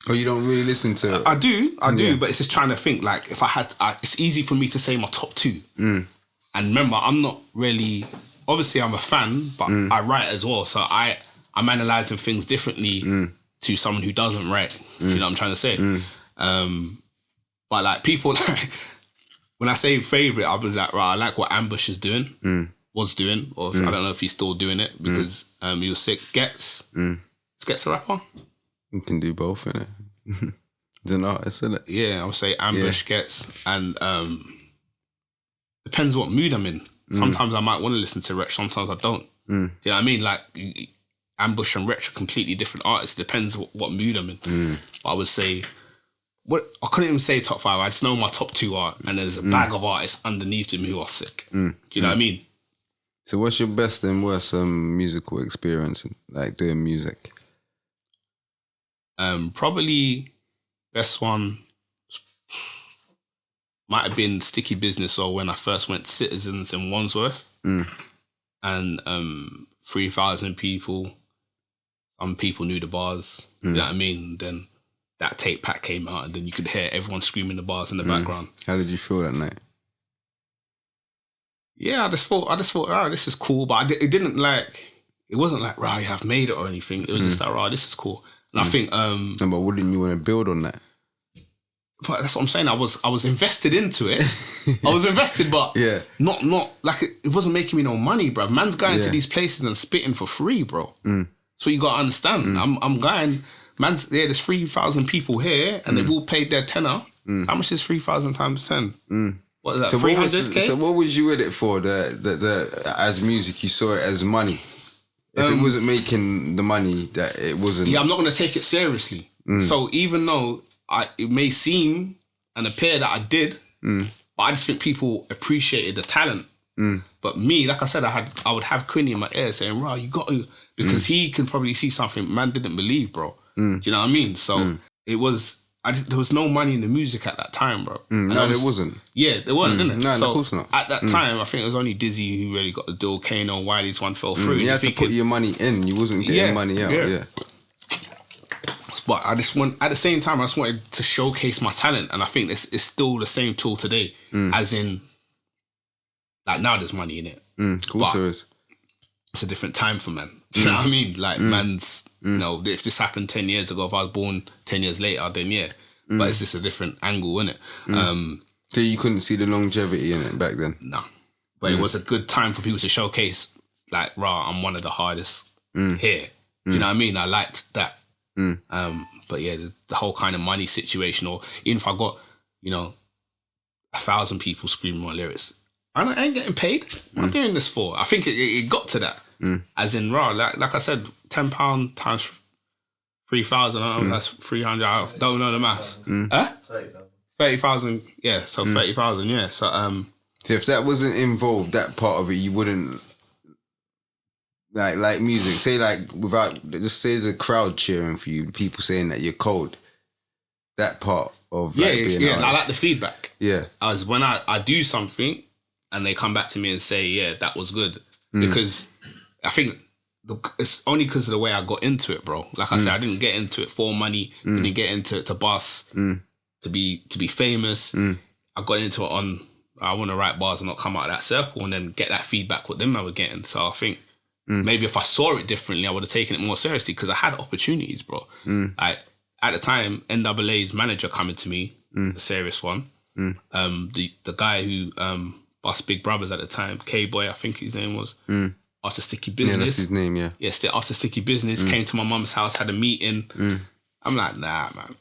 Oh, you don't really listen to... I do, but it's just trying to think, like, if I had... it's easy for me to say my top 2. And remember, I'm not really... Obviously, I'm a fan, but I write as well. So I'm analysing things differently to someone who doesn't write. You know what I'm trying to say? But, like, people... like when I say favourite, I'll be like, right, I like what Ambush is doing. Was doing, or I don't know if he's still doing it because he was sick. Gets a rapper. You can do both, innit? He's an artist, isn't it? Yeah, I would say Ambush Gets, and depends what mood I'm in. Sometimes I might want to listen to Wretch, sometimes I don't. Do you know what I mean? Like Ambush and Wretch are completely different artists. Depends what mood I'm in. But I would say, I couldn't even say top 5. I just know my top 2 are, and there's a bag of artists underneath them who are sick. Do you know what I mean? So what's your best and worst musical experience, like doing music? Probably best one might have been Sticky Business, or when I first went to Citizens in Wandsworth. And 3,000 people, some people knew the bars, you know what I mean? Then that tape pack came out and then you could hear everyone screaming the bars in the background. How did you feel that night? Yeah, I just thought, oh, this is cool. But it wasn't like, right, you have made it or anything. It was just like, right, this is cool. And I think... No, but wouldn't you want to build on that? But that's what I'm saying. I was invested into it. I was invested, but not like it wasn't making me no money, bro. Man's going to these places and spitting for free, bro. So you got to understand. I'm going... there's 3,000 people here and they've all paid their tenner. How much is 3,000 times 10? What is that, so 300K? So what was you in it for? As music, you saw it as money. If it wasn't making the money, that it wasn't... Yeah, I'm not going to take it seriously. So even though it may seem and appear that I did, but I just think people appreciated the talent. But me, like I said, I would have Quinny in my ear saying, "Right, you got to..." Because he can probably see something man didn't believe, bro. Do you know what I mean? So it was... there was no money in the music at that time, bro. No, there wasn't. Yeah, there wasn't, didn't it? No, so of course not. At that time, I think it was only Dizzy who really got the deal. Kano and Wiley's one fell through. You had to put your money in. You wasn't getting money out. Yeah. But at the same time, I just wanted to showcase my talent. And I think it's still the same tool today. As in, like now there's money in it. Of course there is. It's a different time for man. Do you know what I mean? Like man's, you know, if this happened 10 years ago, if I was born 10 years later, then yeah. But it's just a different angle, isn't it? So you couldn't see the longevity in it back then? No. But it was a good time for people to showcase, like, rah, I'm one of the hardest here. Do you know what I mean? I liked that But yeah, the whole kind of money situation, or even if I got, 1,000 people screaming my lyrics, I ain't getting paid. What am I doing this for? I think it got to that. As in, raw, like I said, £10 times 3,000, I don't know, that's 300, I don't know the maths. 30,000, yeah, so 30,000, yeah. So, if that wasn't involved, that part of it, you wouldn't, like music, say just say the crowd cheering for you, people saying that you're cold, that part of being an artist. I like the feedback. Yeah. As when I do something and they come back to me and say, yeah, that was good. Because I think it's only because of the way I got into it, bro. Like I said, I didn't get into it for money, didn't get into it to bust, to be famous. I got into it on, I want to write bars and not come out of that circle and then get that feedback what them I were getting. So I think maybe if I saw it differently, I would have taken it more seriously because I had opportunities, bro. Like, at the time, NAA's manager coming to me, the serious one. The guy who bust Big Brothers at the time, K-Boy, I think his name was. After Sticky Business. Yeah, that's his name, yeah. Yeah, after Sticky Business, came to my mum's house, had a meeting. I'm like, nah, man.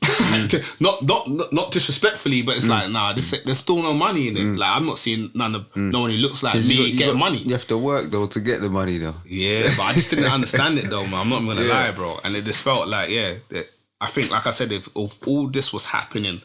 not disrespectfully, but it's like, nah, there's still no money in it. Like, I'm not seeing no one who looks like me getting money. You have to work, though, to get the money, though. Yeah, but I just didn't understand it, though, man. I'm not going to lie, bro. And it just felt like, I think, like I said, if all this was happening,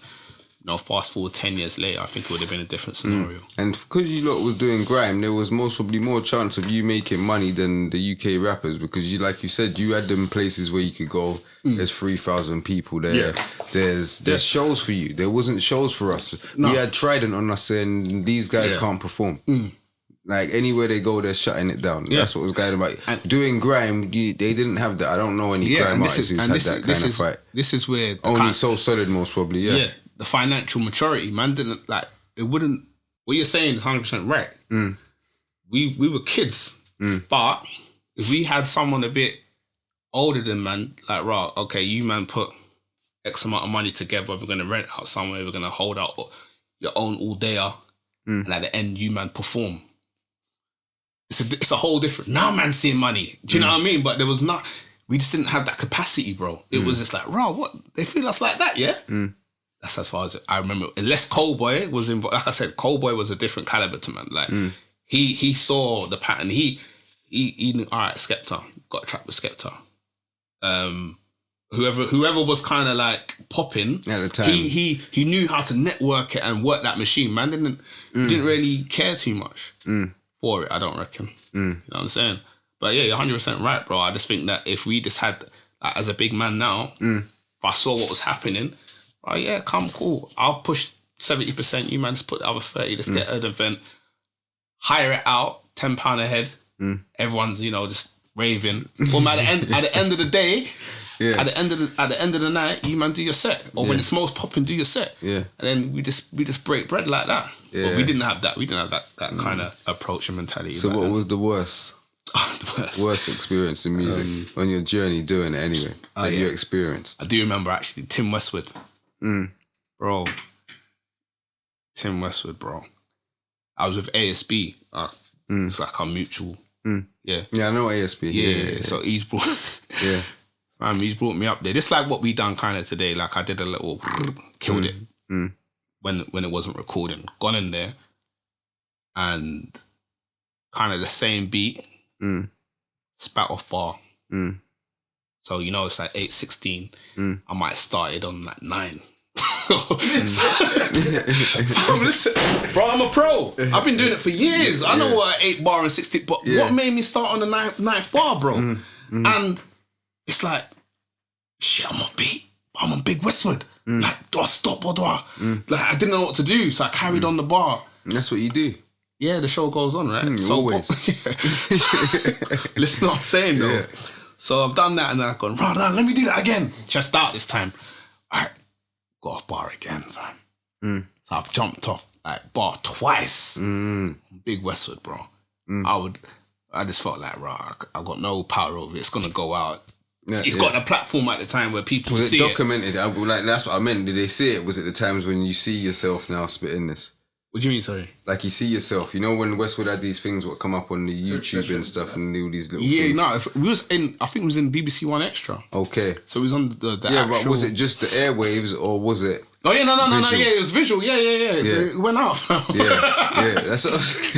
fast forward 10 years later, I think it would have been a different scenario. And because you lot was doing grime, there was most probably more chance of you making money than the UK rappers, because like you said, you had them places where you could go. There's 3,000 people there. Yeah. There's shows for you. There wasn't shows for us. No. We had Trident on us saying these guys can't perform. Like, anywhere they go, they're shutting it down. That's what was going about. And doing grime, they didn't have that. I don't know any grime artists who's had that kind of fight. This is where... Only So Solid, most probably, yeah. The financial maturity, man, didn't, like, it wouldn't... What you're saying is 100% right. We were kids, but if we had someone a bit older than, man, like, right, okay, you, man, put X amount of money together, we're going to rent out somewhere, we're going to hold out your own all-dayer, and at the end, you, man, perform. It's a whole different... Now, man, seeing money. Do you know what I mean? But there was not... We just didn't have that capacity, bro. It was just like, raw, what? They feel us like that, yeah? That's as far as I remember. Unless Coldboy was involved. Like I said, Coldboy was a different caliber to man. Like, he saw the pattern. He knew, all right, Skepta. Got a track with Skepta. Whoever was kind of like popping at the time, he knew how to network it and work that machine. Man didn't really care too much for it, I don't reckon. You know what I'm saying? But yeah, you're 100% right, bro. I just think that if we just had, like, as a big man now, if I saw what was happening, oh yeah, come cool. I'll push 70%. You man just put the other 30. Let's get an event, hire it out, £10 a head. Everyone's just raving. Well, at the end of the day, at the end of the night, you man do your set, or when it's most popping, do your set. Yeah, and then we just break bread like that. Yeah, but we didn't have that. We didn't have that kind of approach and mentality. So what was the worst? Worst experience in music on your journey doing it anyway that you experienced? I do remember actually Tim Westwood. Bro. Tim Westwood, bro. I was with ASB. It's like our mutual. Yeah. Yeah, I know ASB. Yeah. So he's brought he's brought me up there. This is like what we done kind of today. Like I did a little killed it when it wasn't recording. Gone in there and kind of the same beat. Spat off bar. So it's like 8:16. I might have started on like 9. Listen, bro, I'm a pro. I've been doing it for years. I know what 8 bar and 16, but what made me start on the ninth bar, bro? And it's like, shit, I'm on beat. I'm on Big Westwood. Like, do I stop or do I? Like, I didn't know what to do, so I carried on the bar. That's what you do. Yeah, the show goes on, right? So always. Listen to what I'm saying, though. Yeah. So I've done that, and then I've gone, right, let me do that again. Chest out this time. All right, got off bar again, fam. So I've jumped off like bar twice. Big Westwood, bro. I just felt like, right, I got no power over it. It's gonna go out. He's got a platform at the time where people see it. Was it documented? Like, that's what I meant. Did they see it? Was it the times when you see yourself now spitting this? What do you mean, sorry? Like you see yourself, you know, when Westwood had these things what come up on the YouTube and stuff, and all these little things. No, we was in. I think it was in BBC One Extra. Okay. So it was on the yeah, actual... but was it just the airwaves or was it? Oh yeah, no, visual? yeah, it was visual. Yeah. It went out. yeah. That's what I was...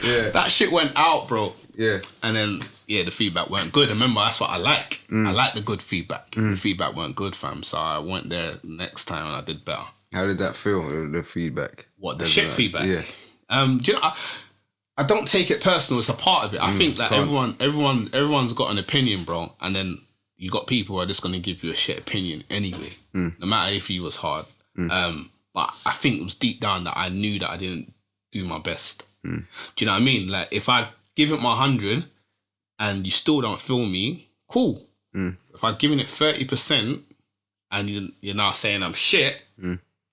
yeah. That shit went out, bro. Yeah. And then the feedback weren't good. Remember, that's what I like. I like the good feedback. The feedback weren't good, fam. So I went there next time and I did better. How did that feel? The feedback? What, the shit feedback? Yeah. Do you know? I don't take it personal. It's a part of it. I think that everyone's got an opinion, bro. And then you got people who are just gonna give you a shit opinion anyway, no matter if you was hard. But I think it was deep down that I knew that I didn't do my best. Do you know what I mean? Like if I give it my 100 and you still don't feel me, cool. If I've given it 30% and you're now saying I'm shit,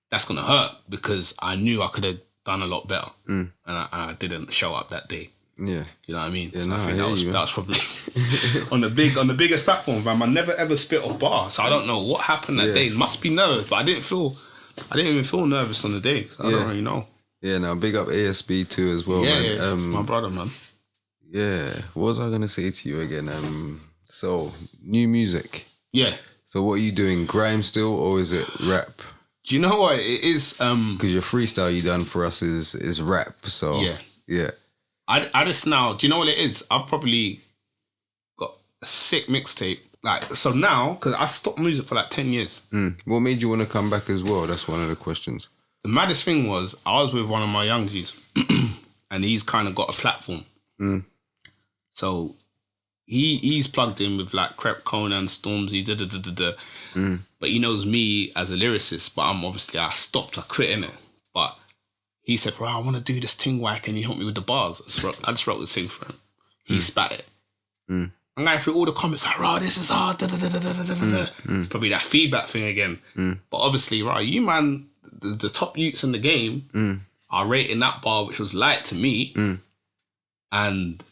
that's gonna hurt because I knew I could have done a lot better, and I didn't show up that day. Yeah, you know what I mean. Yeah, so I think that was probably on the biggest platform, fam. I never ever spit off bar, so I don't know what happened that day. It must be nerves, but I didn't even feel nervous on the day. So I don't really know. Yeah, now big up ASB too as well, man. Yeah, my brother, man. Yeah, what was I gonna say to you again? So new music. Yeah. So what are you doing? Grime still, or is it rap? Do you know what it is? Because your freestyle you done for us is rap. So yeah. I just now. Do you know what it is? I've probably got a sick mixtape. Like so now, because I stopped music for like 10 years. What made you want to come back as well? That's one of the questions. The maddest thing was I was with one of my young G's, and he's kind of got a platform. So he's plugged in with like Crep, Conan, Stormzy, but he knows me as a lyricist. But I stopped. I quit in it. But he said, "Bro, I want to do this thing. Why can you help me with the bars?" I just wrote the thing for him. He spat it. I'm going through all the comments like, "Bro, this is hard." It's probably that feedback thing again. But obviously, right, you man, the top youths in the game are rating that bar, which was light to me, and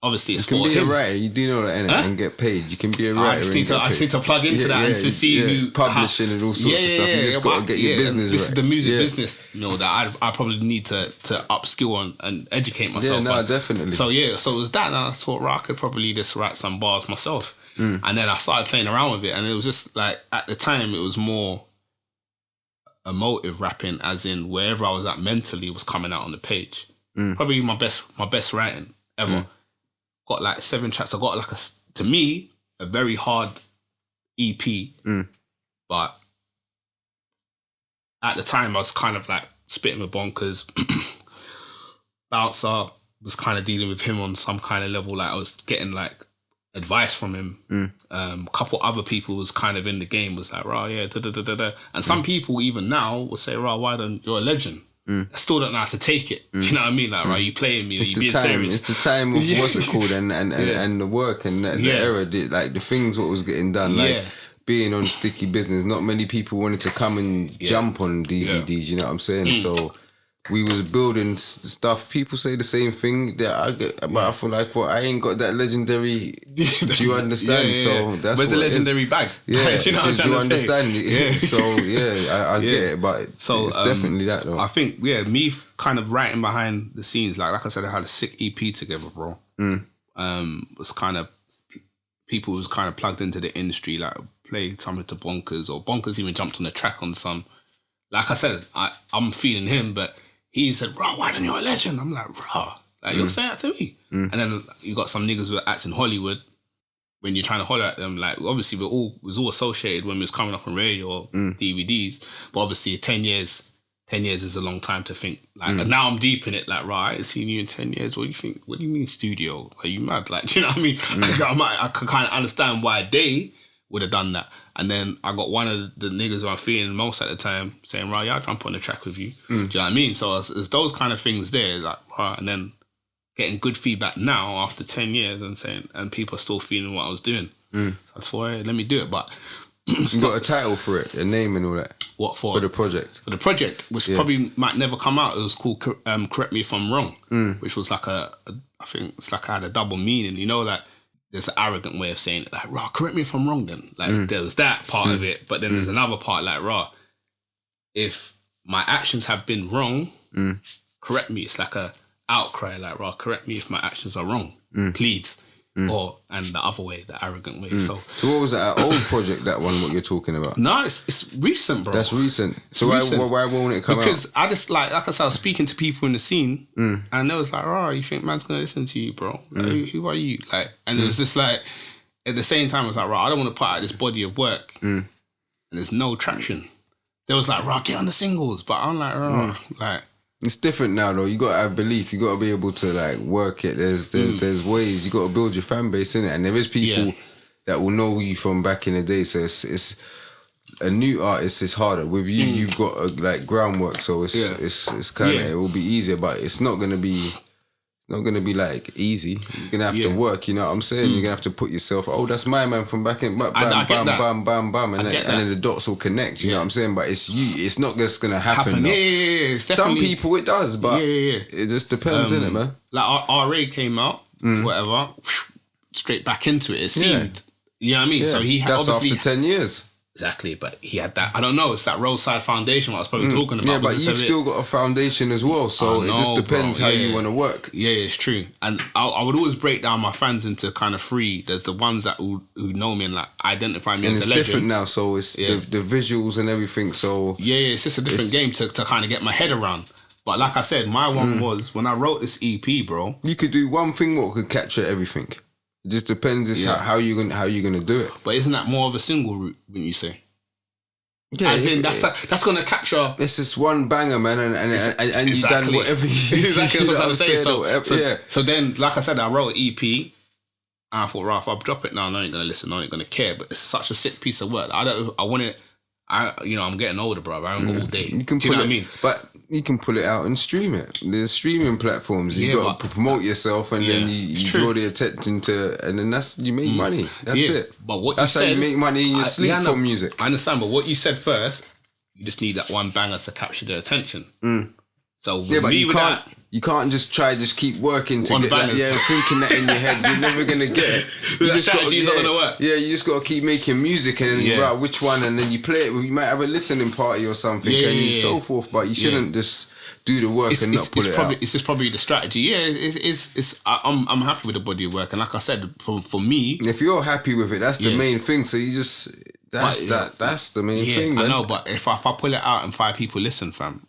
obviously it's you can for be him. a writer, you do know that, innit? And get paid. You can be a writer. I just need to plug into that and to see who publishing and all sorts of stuff. You just got to get your business right. This is the music business, that I probably need to upskill and educate myself. Yeah, no, definitely. So it was that, and I thought, I could probably just write some bars myself. And then I started playing around with it, and it was just like at the time it was more emotive rapping, as in wherever I was at mentally was coming out on the page. Probably my best writing ever. Got like 7 tracks. I got like to me, a very hard EP. But at the time I was kind of like spitting with Bonkers. Bouncer was kind of dealing with him on some kind of level. Like I was getting like advice from him. A couple other people was kind of in the game, was like, "Rah, yeah, da." And some people even now will say, "Rah, why don't you're a legend?" I still don't know how to take it. Do you know what I mean? Like, right, you playing me, you being serious. It's the time of what's it called, and the work and the era, like the things what was getting done, like being on Sticky Business. Not many people wanted to come and jump on DVDs. You know what I'm saying? So we was building stuff. People say the same thing that I get, but I feel like, I ain't got that legendary. Do you understand? So that's where's the legendary bag? Yeah, you know what I'm trying do you to understand? Say? So I get it, but it's definitely that though. I think me kind of writing behind the scenes, like I said, I had a sick EP together, bro. Was kind of people was kind of plugged into the industry, like played something to Bonkers, or Bonkers even jumped on the track on some. Like I said, I'm feeling him, but he said, "Bro, why don't you a legend?" I'm like, "Bro, like you're saying that to me." And then you got some niggas who are acts in Hollywood. When you're trying to holler at them, like obviously was all associated when we was coming up on radio or DVDs. But obviously 10 years is a long time to think. Like and now I'm deep in it. Like, right, I ain't seen you in 10 years. What do you think? What do you mean studio? Are you mad? Like, do you know what I mean? I can kind of understand why they would have done that. And then I got one of the niggas who I'm feeling most at the time saying, "Right, yeah, I'll jump on the track with you." Do you know what I mean? So it's those kind of things there, like, right, and then getting good feedback now after 10 years and saying, and people are still feeling what I was doing. So I thought, hey, let me do it. But you got a title for it, a name and all that. What for? For the project. For the project, which probably might never come out. It was called Correct Me If I'm Wrong, which was like I think it's like I had a double meaning, like there's an arrogant way of saying it, like, "Rah, correct me if I'm wrong then." Like there was that part of it, but then there's another part like, "Rah, if my actions have been wrong, correct me. It's like a outcry, like, right, correct me if my actions are wrong, please. Or, and the other way, the arrogant way. So what was that old project, that one, what you're talking about? No, it's recent, bro. That's recent. So why won't it come out? Because I just, like I said, I was speaking to people in the scene, and they was like, oh, you think man's going to listen to you, bro? Like, who are you? Like, and it was just like, at the same time, I was like, right, I don't want to put out this body of work, and there's no traction. They was like, right, get on the singles. But I'm like, like... It's different now, though. You got to have belief. You got to be able to, like, work it. There's ways. You got to build your fan base, innit? And there is people that will know you from back in the day. So it's a new artist is harder. With you, you've got like groundwork. So it's kind of it will be easier, but it's not gonna be like easy. You're gonna have to work. You know what I'm saying? You're gonna have to put yourself. Oh, that's my man from back in. Bam, bam, and then the dots will connect. You know what I'm saying? But it's you. It's not just gonna happen. Yeah. Some people it does, but it just depends, innit, man? Like RA came out, whatever, straight back into it. It seemed. You know what I mean? Yeah. So he had, that's obviously after 10 years. Exactly, but he had that. I don't know. It's that roadside foundation. What I was probably talking about. Yeah, but you've still got a foundation as well. So it just depends how you want to work. Yeah, it's true. And I would always break down my fans into kind of three. There's the ones that who know me and like identify me as a legend. And it's different now. So it's the visuals and everything. So it's just a different game to kind of get my head around. But like I said, my one was when I wrote this EP, bro. You could do one thing what could capture everything. It just depends how you're gonna do it. But isn't that more of a single route, wouldn't you say? Yeah, as in that's gonna capture. It's just one banger, man, and you've done whatever you exactly. That's what I'm saying. So, so then, like I said, I wrote an EP, and I thought, right, if I drop it now, no one ain't gonna listen, no one ain't gonna care. But it's such a sick piece of work. I'm getting older, bro. I don't got all day. You can do you know what I mean? But you can pull it out and stream it. There's streaming platforms. You got to promote yourself, and then you draw the attention to, and then you make money. That's it. But that's how you make money in your sleep from music. I understand, but what you said first, you just need that one banger to capture their attention. So but you can't just keep working to get that, thinking that in your head. You're never gonna get it. That strategy's not gonna work. Yeah, you just gotta keep making music and then right, which one, and then you play it. You might have a listening party or something, and so forth. But you shouldn't just do the work and not pull it out. It's just probably the strategy. Yeah, I'm happy with the body of work, and like I said, for me, if you're happy with it, that's the main thing. So you just that's the main thing. Man. I know, but if I pull it out and 5 people listen, fam.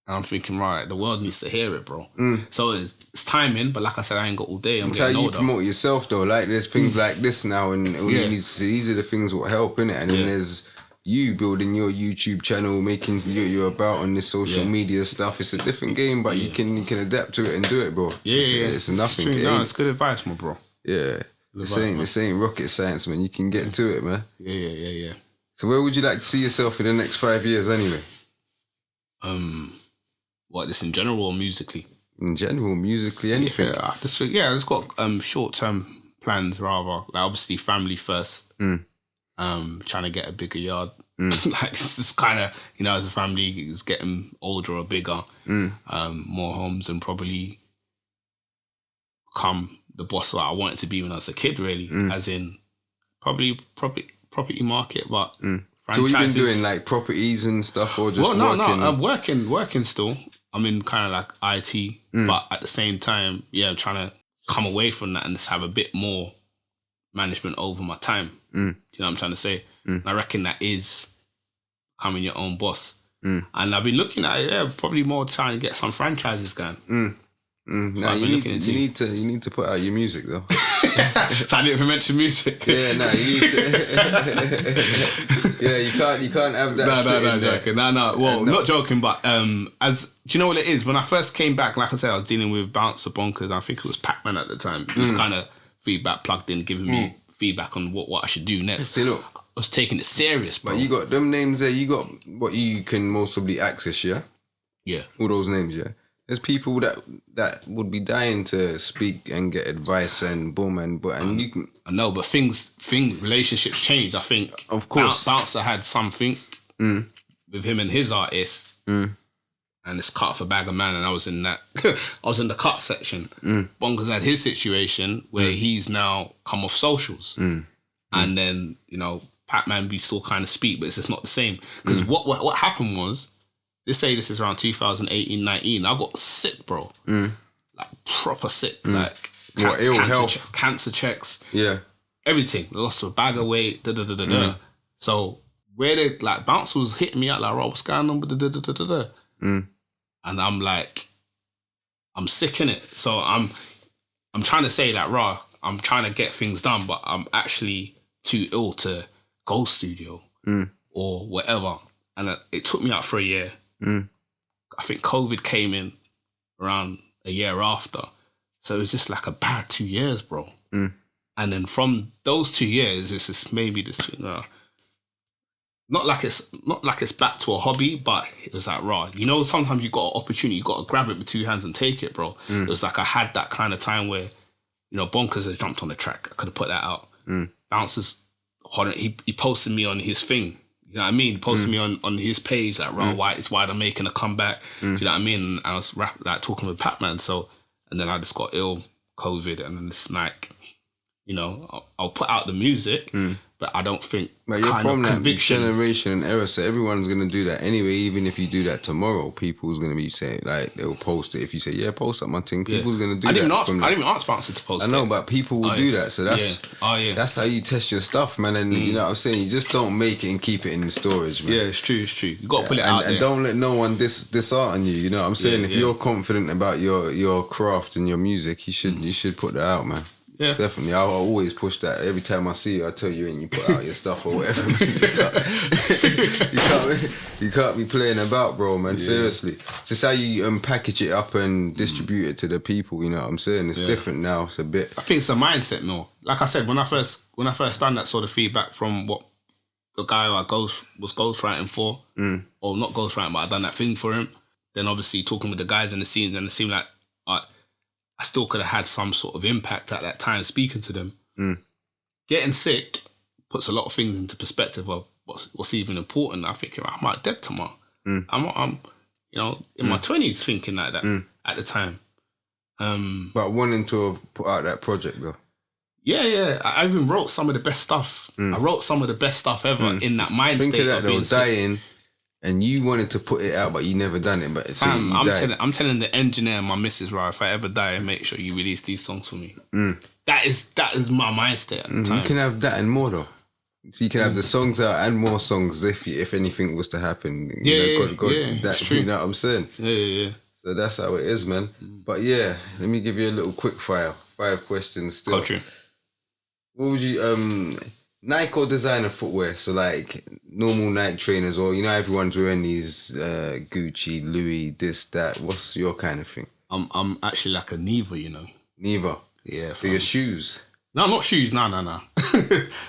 And I'm thinking, right, the world needs to hear it, bro. So it's timing, but like I said, I ain't got all day. I'm getting older. That's how you promote yourself, though. Like, there's things like this now, and these are the things that will help, innit? And then there's you building your YouTube channel, making you're about on this social media stuff. It's a different game, but you can adapt to it and do it, bro. It's nothing. It's good advice, my bro. Yeah. This ain't rocket science, man. You can get to it, man. Yeah. So where would you like to see yourself in the next 5 years, anyway? What, this in general or musically? In general, musically, anything. I just got short-term plans, rather. Like, obviously, family first. Trying to get a bigger yard. Like, this is kind of, as a family is getting older or bigger. More homes, and probably become the boss that I wanted to be when I was a kid, really. As in, probably property market, but... So what you been doing, like properties and stuff, or just working? No, I'm working still. I'm in kind of like IT, but at the same time, I'm trying to come away from that and just have a bit more management over my time. Do you know what I'm trying to say? And I reckon that is becoming your own boss. And I've been looking at it, probably more trying to get some franchises going. No, you need to put out your music though. So I didn't even mention music. Yeah, no, you need to. Yeah, you can't have that. No, joking. No. Well, not joking, but do you know what it is? When I first came back, like I said, I was dealing with Bouncer Bonkers. I think it was Pac-Man at the time. Just kind of feedback plugged in, giving me feedback on what I should do next. See, look, I was taking it serious, bro. But you got them names there. You got what you can most probably access, yeah. Yeah. All those names, yeah. There's people that would be dying to speak and get advice and boom and you can. I know, but relationships change. I think, of course, Bouncer had something with him and his artist, and it's cut off a bag of man, and I was in that. I was in the cut section. Bongers had his situation where he's now come off socials, and then Pac-Man we still kind of speak, but it's just not the same because what happened was. let's say this is around 2018, 19. I got sick, bro. Like proper sick. Like Ill health, cancer checks. Yeah. Everything. Lost a bag of weight. So where they like Bounce was hitting me out like, what's going on? And I'm like, I'm sick in it. So I'm trying to say that, I'm trying to get things done, but I'm actually too ill to go studio or whatever. And it took me out for a year. I think COVID came in around a year after. So it was just like a bad 2 years, bro. And then from those 2 years, it's just maybe this, not like it's back to a hobby, but it was like, sometimes you got an opportunity, you got to grab it with two hands and take it, bro. It was like I had that kind of time where, Bonkers has jumped on the track. I could have put that out. Bounces, he posted me on his thing. You know what I mean? He posted me on his page, like, why I'm making a comeback. Do you know what I mean? And I was talking with Pat-Man. So, and then I just got ill, COVID, and then it's like, I'll put out the music, but I don't think. But you're from that generation and era, so everyone's gonna do that anyway. Even if you do that tomorrow, people's gonna be saying, like, they'll post it. If you say, yeah, post up my thing, people's gonna do that. I didn't even ask Bouncer to post it. I know, but people will do that. So that's how you test your stuff, man. And you know what I'm saying? You just don't make it and keep it in the storage, man. Yeah, it's true. You gotta put it out there. And don't let no one dishearten you. You know what I'm saying? If you're confident about your craft and your music, you should put that out, man. Yeah, definitely. I always push that. Every time I see you, I tell you, and you put out your stuff or whatever. you can't be playing about, bro, man. Seriously, it's just how you package it up and distribute it to the people. You know what I'm saying? It's different now. It's a bit. I think it's a mindset more. Like I said, when I first done that sort of feedback from what the guy I was ghostwriting for, or not ghostwriting, but I done that thing for him. Then obviously talking with the guys in the scene, and it seemed like I still could have had some sort of impact at that time speaking to them. Getting sick puts a lot of things into perspective of what's even important. I think I might dead tomorrow. I'm in my 20s thinking like that at the time. But wanting to have put out that project though. Yeah. I even wrote some of the best stuff. I wrote some of the best stuff ever in that mind state of being dying. And you wanted to put it out, but you never done it. But I'm telling the engineer and my missus, right, if I ever die, make sure you release these songs for me. That is my mindset at the time. You can have that and more though. So you can have the songs out and more songs if anything was to happen. That's true. You know what I'm saying? Yeah. So that's how it is, man. But yeah, let me give you a little quick fire. 5 questions still. True. What would you Nike or designer footwear? So like normal Nike trainers, or everyone's wearing these Gucci, Louis, this, that. What's your kind of thing? I'm actually like a neither, Neither. Yeah. So your shoes? No, not shoes. No.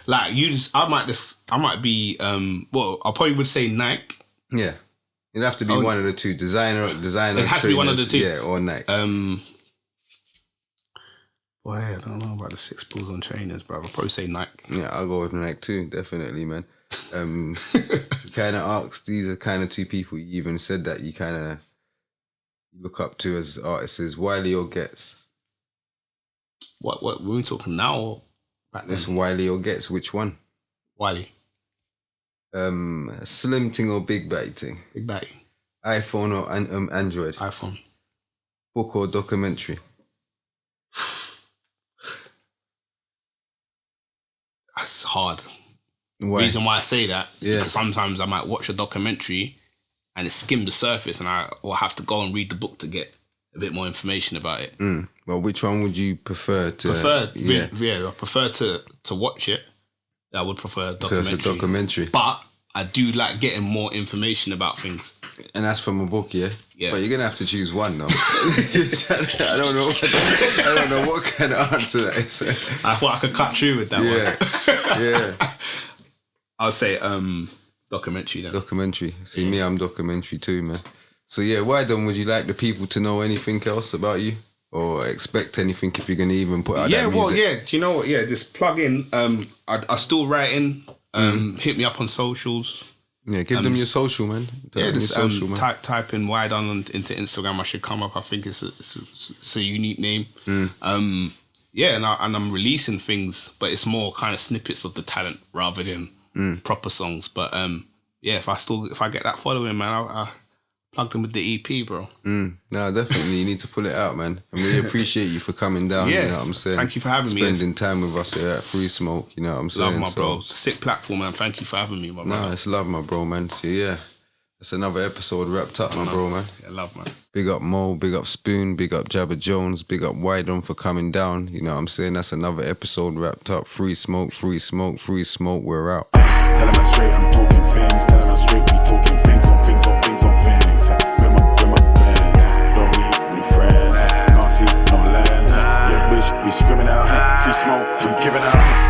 Like I might be. Well, I probably would say Nike. Yeah. It'd have to be one of the two. Designer. It has trainers, to be one of the two. Yeah, or Nike. Boy, I don't know about the 6 pulls on trainers, bro. I'll probably say Nike. Yeah, I'll go with Nike too, definitely, man. You kind of asked, these are kind of two people you even said that you kind of look up to as artists, is Wiley or Getz? What were we talking now or back then? That's Wiley or Getz, which one? Wiley. Slim thing or big batty thing? Big batty. iPhone or Android? iPhone. Book or documentary? That's hard. Why? Reason why I say that, because sometimes I might watch a documentary and it skimmed the surface, and I will have to go and read the book to get a bit more information about it. Well, which one would you prefer to? I prefer to watch it. I would prefer a documentary. So it's a documentary. But I do like getting more information about things. And that's from a book, yeah? Yeah. But you're going to have to choose one, though. I don't know what kind of answer that is. I thought I could cut through with that one. Yeah. I'll say documentary then. Documentary. See, me, I'm documentary too, man. So yeah, why then would you like the people to know anything else about you? Or expect anything if you're going to even put out that music? Do you know what? Yeah, just plug in. I still writing. Hit me up on socials. Yeah, give them your social, man. Just type in Ydone into Instagram. I should come up. I think it's a unique name. And I'm releasing things, but it's more kind of snippets of the talent rather than proper songs. But if I get that following, man, I'll Plug them with the EP, bro. No, definitely. You need to pull it out, man. And we appreciate you for coming down, Yeah. you know what I'm saying? Thank you for having me. Spending time with us here at Free Smoke, you know what I'm saying? Love, my bro. Sick platform, man. Thank you for having me, my bro. Nah, it's love, my bro, man. So, yeah. That's another episode wrapped up, my bro, man. Yeah, love, man. Big up Mo, big up Spoon, big up Jabba Jones, big up Ydone for coming down. You know what I'm saying? That's another episode wrapped up. Free Smoke, Free Smoke, Free Smoke. We're out. Tell him I'm straight, I'm talking things. Tell him I'm straight, we talking things on things on things on things. With my bands, don't we friends. Can't see no lands. Yeah, bitch, we screaming out. Free smoke, we giving out.